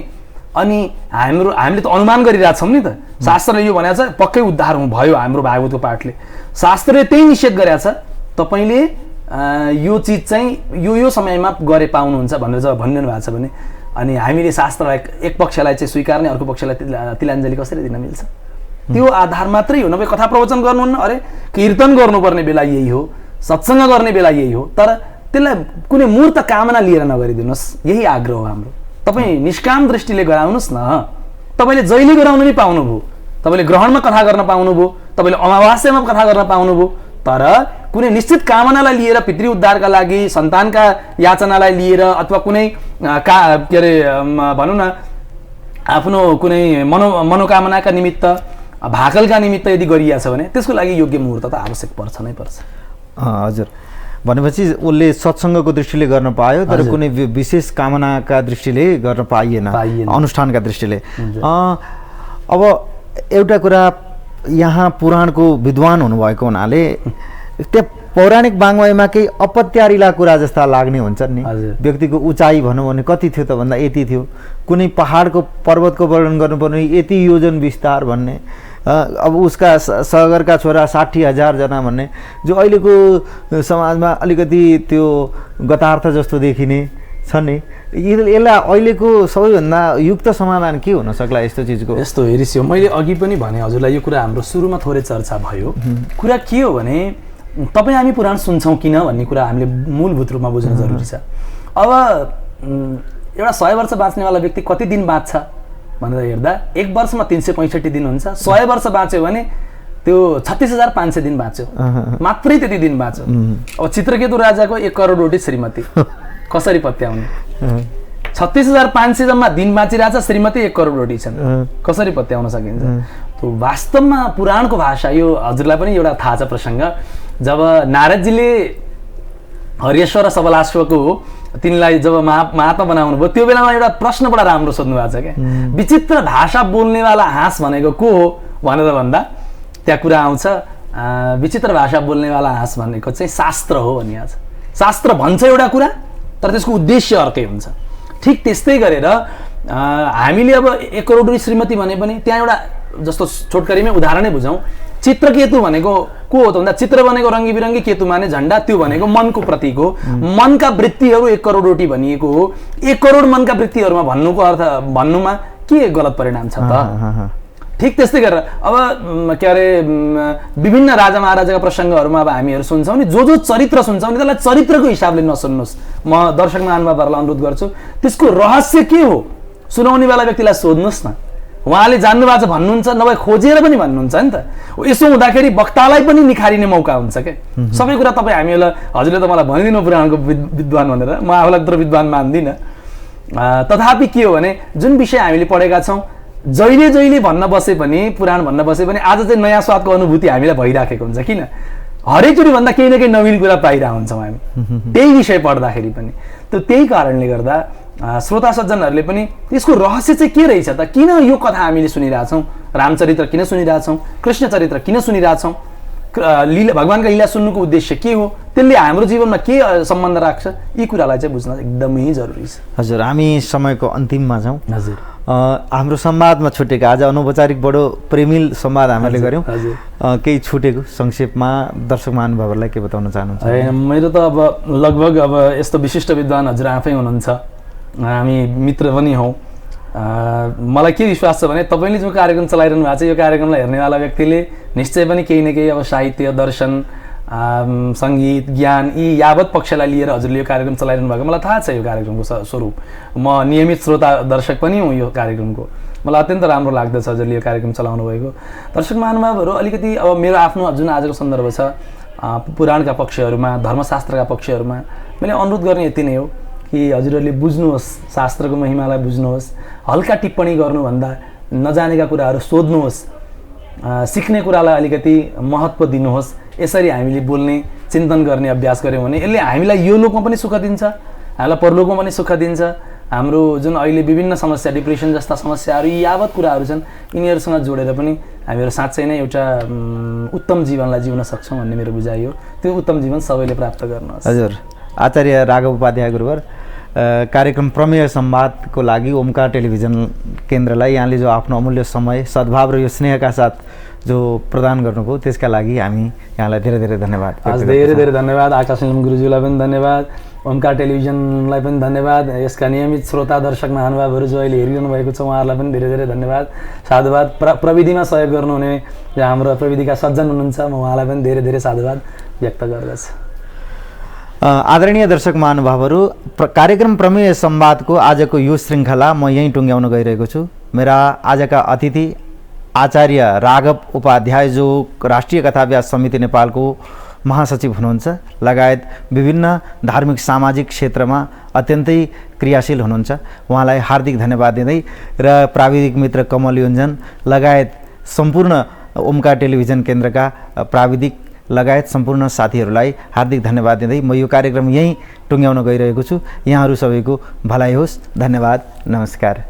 अनि हामीले त अनुमान गरिरहेछौँ नि त। शास्त्रले यो भनेको छ पक्कै उद्धार भयो हाम्रो भागवतको पाठले, शास्त्रले त्यही निषेध गरेको छ, तपाईँले यो चिज चाहिँ यो समयमा गरे पाउनुहुन्छ भनेर जब भनिदिनु भएको छ भने अनि हामीले शास्त्रलाई एक पक्षलाई चाहिँ स्वीकार्ने, अर्को पक्षलाई तिलाञ्जली कसरी दिन मिल्छ? त्यो आधार मात्रै हो। नभए कथा प्रवचन गर्नुहुन्न, अरे कीर्तन गर्नुपर्ने बेला यही हो, सत्सङ्ग गर्ने बेला यही हो, तर त्यसलाई कुनै मूर्त कामना लिएर नगरिदिनुहोस्, यही आग्रह हो हाम्रो। तपाईँ निष्काम दृष्टिले गराउनुहोस् न, तपाईँले जहिले गराउनु नै पाउनुभयो, तपाईँले ग्रहणमा कथा गर्न पाउनुभयो, तपाईँले अमावास्यामा कथा गर्न पाउनुभयो, तर कुनै निश्चित कामनालाई लिएर, पितृ उद्धारका लागि, सन्तानका याचनालाई लिएर अथवा कुनै के अरे भनौँ न आफ्नो कुनै मनोकामनाका निमित्त, भाकलका निमित्त यदि गरिएको छ भने त्यसको लागि योग्य मुहुर्त त आवश्यक पर्छ नै पर्छ। हजुर, भनेपछि उसले सत्सङ्गको दृष्टिले गर्न पायो, तर कुनै विशेष कामनाका दृष्टिले गर्न पाइएन, अनुष्ठानका दृष्टिले। अब एउटा कुरा, यहाँ पुराणको विद्वान हुनुभएको हुनाले त्यहाँ पौराणिक वाङ्मयमा केही अपत्यारिला कुरा जस्ता लाग्ने हुन्छन् नि। व्यक्तिको उचाइ भनौँ भने कति थियो त भन्दा यति थियो, कुनै पहाडको पर्वतको वर्णन गर्नुपर्ने यति योजन विस्तार भन्ने, अब उसका सगरका छोरा 60,000 जना भन्ने, जो अहिलेको समाजमा अलिकति त्यो गतार्थ जस्तो देखिने छ नि। यसलाई अहिलेको सबैभन्दा युक्त समाधान के हुन सक्ला यस्तो चिजको? यस्तो हेरिस, मैले अघि पनि भने हजुरलाई, यो कुरा हाम्रो सुरुमा थोरै चर्चा भयो। कुरा के हो भने तपाईँ हामी पुराण सुन्छौँ किन भन्ने कुरा हामीले मूलभूत रूपमा बुझ्नु जरुरी छ। अब एउटा 100 वर्ष बाँच्नेवाला व्यक्ति कति दिन बाँच्छ भनेर हेर्दा 1 वर्षमा 365 दिन हुन्छ। 100 वर्ष बाँच्यो भने त्यो 36,500 दिन बाँच्यो, मात्रै त्यति दिन बाँच्यो। अब चित्रकेतु राजाको 1 करोड रोटी श्रीमती कसरी पत्याउने? 36,500 जम्मा दिन बाँचिरहेछ, श्रीमती 1 करोड रोटी छन्, कसरी पत्याउन सकिन्छ? त्यो वास्तवमा पुराणको भाषा, यो हजुरलाई पनि एउटा थाहा छ प्रसङ्ग, जब नारदजीले हर्यश्व र सबलाश्वको तिनलाई जब महात्मा बनाउनु भयो त्यो बेलामा एउटा प्रश्न बडा राम्रो सोध्नु भएको छ क्या, विचित्र भाषा बोल्नेवाला हाँस भनेको को हो भनेर भन्दा त्यहाँ कुरा आउँछ विचित्र भाषा बोल्नेवाला हाँस भनेको चाहिँ शास्त्र हो भनिएको छ। शास्त्र भन्छ एउटा कुरा तर त्यसको उद्देश्य अर्कै हुन्छ। ठिक त्यस्तै गरेर हामीले अब 1 करोड श्रीमती भने पनि त्यहाँ एउटा जस्तो छोटकरीमै उदाहरणै बुझौँ, चित्रकेतु भनेको को हो त भन्दा चित्र बनेको रङ्गी बिरङ्गी केतु माने झन्डा, त्यो भनेको मनको प्रतीक हो। मनका वृत्तिहरू 1 करोड भनिएको हो। 1 करोड मनका वृत्तिहरूमा भन्नुको अर्थ भन्नुमा के गलत परिणाम छ त? ठिक त्यस्तै गरेर अब के अरे विभिन्न राजा महाराजाका प्रसङ्गहरूमा अब हामीहरू सुन्छौँ नि, जो चरित्र सुन्छौँ नि त्यसलाई चरित्रको हिसाबले नसुन्नुहोस्। म दर्शक महानुभावहरूलाई अनुरोध गर्छु त्यसको रहस्य के हो सुनाउने वाला व्यक्तिलाई सोध्नुहोस् न, उहाँले जान्नु भएको छ भन्नुहुन्छ, नभए खोजेर पनि भन्नुहुन्छ नि त। यसो हुँदाखेरि वक्तालाई पनि निखारिने मौका हुन्छ क्या। सबै कुरा तपाईँ हामीलाई हजुरले त मलाई भनिदिनु पुराणको विद्वान भनेर, म आफूलाई त विद्वान मान्दिनँ। तथापि के हो भने जुन विषय हामीले पढेका छौँ जहिले जहिले भन्न बसे पनि पुराण भन्न बसे पनि आज चाहिँ नयाँ स्वादको अनुभूति हामीलाई भइराखेको हुन्छ। किन? हरेकचोटि भन्दा केही न केही नवीन कुरा पाइरहेको हुन्छौँ हामी त्यही विषय पढ्दाखेरि पनि। त त्यही कारणले गर्दा श्रोता सज्जनहरूले पनि यसको रहस्य चाहिँ के रहेछ त, किन यो कथा हामीले सुनिरहेछौँ, रामचरित्र किन सुनिरहेछौँ, कृष्ण चरित्र किन सुनिरहेछौँ, लीला भगवान्का लीला सुन्नुको उद्देश्य के हो, त्यसले हाम्रो जीवनमा के सम्बन्ध राख्छ, यी कुरालाई चाहिँ बुझ्न एकदमै जरुरी छ। हजुर, हामी समयको अन्तिममा छौँ। हजुर, हाम्रो संवादमा छुटेको आज अनौपचारिक बडो प्रेमिल संवाद हामीले गऱ्यौँ। केही छुटेको संक्षेपमा दर्शक महानुभावहरूलाई के बताउन चाहनुहुन्छ? मेरो त अब लगभग अब यस्तो विशिष्ट विद्वान हजुर आफै हुनुहुन्छ, हामी मित्र पनि हौँ। मलाई के विश्वास छ भने तपाईँले जो कार्यक्रम चलाइरहनु भएको छ यो कार्यक्रमलाई हेर्नेवाला व्यक्तिले निश्चय पनि केही न केही अब साहित्य, दर्शन, सङ्गीत, ज्ञान यी यावत पक्षलाई लिएर हजुरले यो कार्यक्रम चलाइरहनु भएको मलाई थाहा छ। यो कार्यक्रमको स्वरूप म नियमित श्रोता दर्शक पनि हुँ यो कार्यक्रमको। मलाई अत्यन्त राम्रो लाग्दछ हजुरले यो कार्यक्रम चलाउनु भएको। दर्शक महानुभावहरू अलिकति अब मेरो आफ्नो जुन आजको सन्दर्भ छ पुराणका पक्षहरूमा, धर्मशास्त्रका पक्षहरूमा मैले अनुरोध गर्ने यति नै हो कि हजुरहरूले बुझ्नुहोस्, शास्त्रको महिमालाई बुझ्नुहोस्, हल्का टिप्पणी गर्नुभन्दा नजानेका कुराहरू सोध्नुहोस्, सिक्ने कुरालाई अलिकति महत्त्व दिनुहोस्। यसरी हामीले बोल्ने, चिन्तन गर्ने अभ्यास गऱ्यौँ भने यसले हामीलाई यो लोकमा पनि सुख दिन्छ, हामीलाई परलोकमा पनि सुख दिन्छ। हाम्रो जुन अहिले विभिन्न समस्या, डिप्रेसन जस्ता समस्याहरू यी यावत कुराहरू छन्, यिनीहरूसँग जोडेर पनि हामीहरू साँच्चै नै एउटा उत्तम जीवनलाई जिउन सक्छौँ भन्ने मेरो बुझाइ हो। त्यो उत्तम जीवन सबैले प्राप्त गर्नुहोस्। हजुर, आचार्य राघव उपाध्याय गुरुवर, कार्यक्रम प्रमेय संवादको लागि ओमकार टेलिभिजन केन्द्रलाई यहाँले जो आफ्नो अमूल्य समय, सद्भाव र यो स्नेहका साथ जो प्रदान गर्नुभयो त्यसका लागि हामी यहाँलाई धेरै धेरै धन्यवाद। धेरै धेरै धन्यवाद। आकाश गुरुज्यूलाई पनि धन्यवाद, ओमकार टेलिभिजनलाई पनि धन्यवाद, यसका नियमित श्रोता दर्शक महानुभावहरू जो अहिले हेरिरहनु भएको छ उहाँहरूलाई पनि धेरै धेरै धन्यवाद, साधुवाद। प्रविधिमा सहयोग गर्नुहुने हाम्रो प्रविधिका सज्जन हुनुहुन्छ, म उहाँलाई पनि धेरै धेरै साधुवाद व्यक्त गर्दछु। आदरणीय दर्शक महानुभावहरू, कार्यक्रम प्रमेय संवादको आजको यो श्रृङ्खला म यहीँ टुङ्ग्याउन गइरहेको छु। मेरा आजका अतिथि आचार्य राघव उपाध्याय जो राष्ट्रिय कथाभ्यास समिति नेपालको महासचिव हुनुहुन्छ, लगायत विभिन्न धार्मिक सामाजिक क्षेत्रमा अत्यन्तै क्रियाशील हुनुहुन्छ, उहाँलाई हार्दिक धन्यवाद दिँदै र प्राविधिक मित्र कमल योन्जन लगायत सम्पूर्ण ओमकार टेलिभिजन केन्द्रका प्राविधिक लगायत सम्पूर्ण साथीहरूलाई हार्दिक धन्यवाद दिँदै म यो कार्यक्रम यहीँ टुङ्ग्याउन गइरहेको छु। यहाँहरू सबैको भलाइ होस्। धन्यवाद। नमस्कार।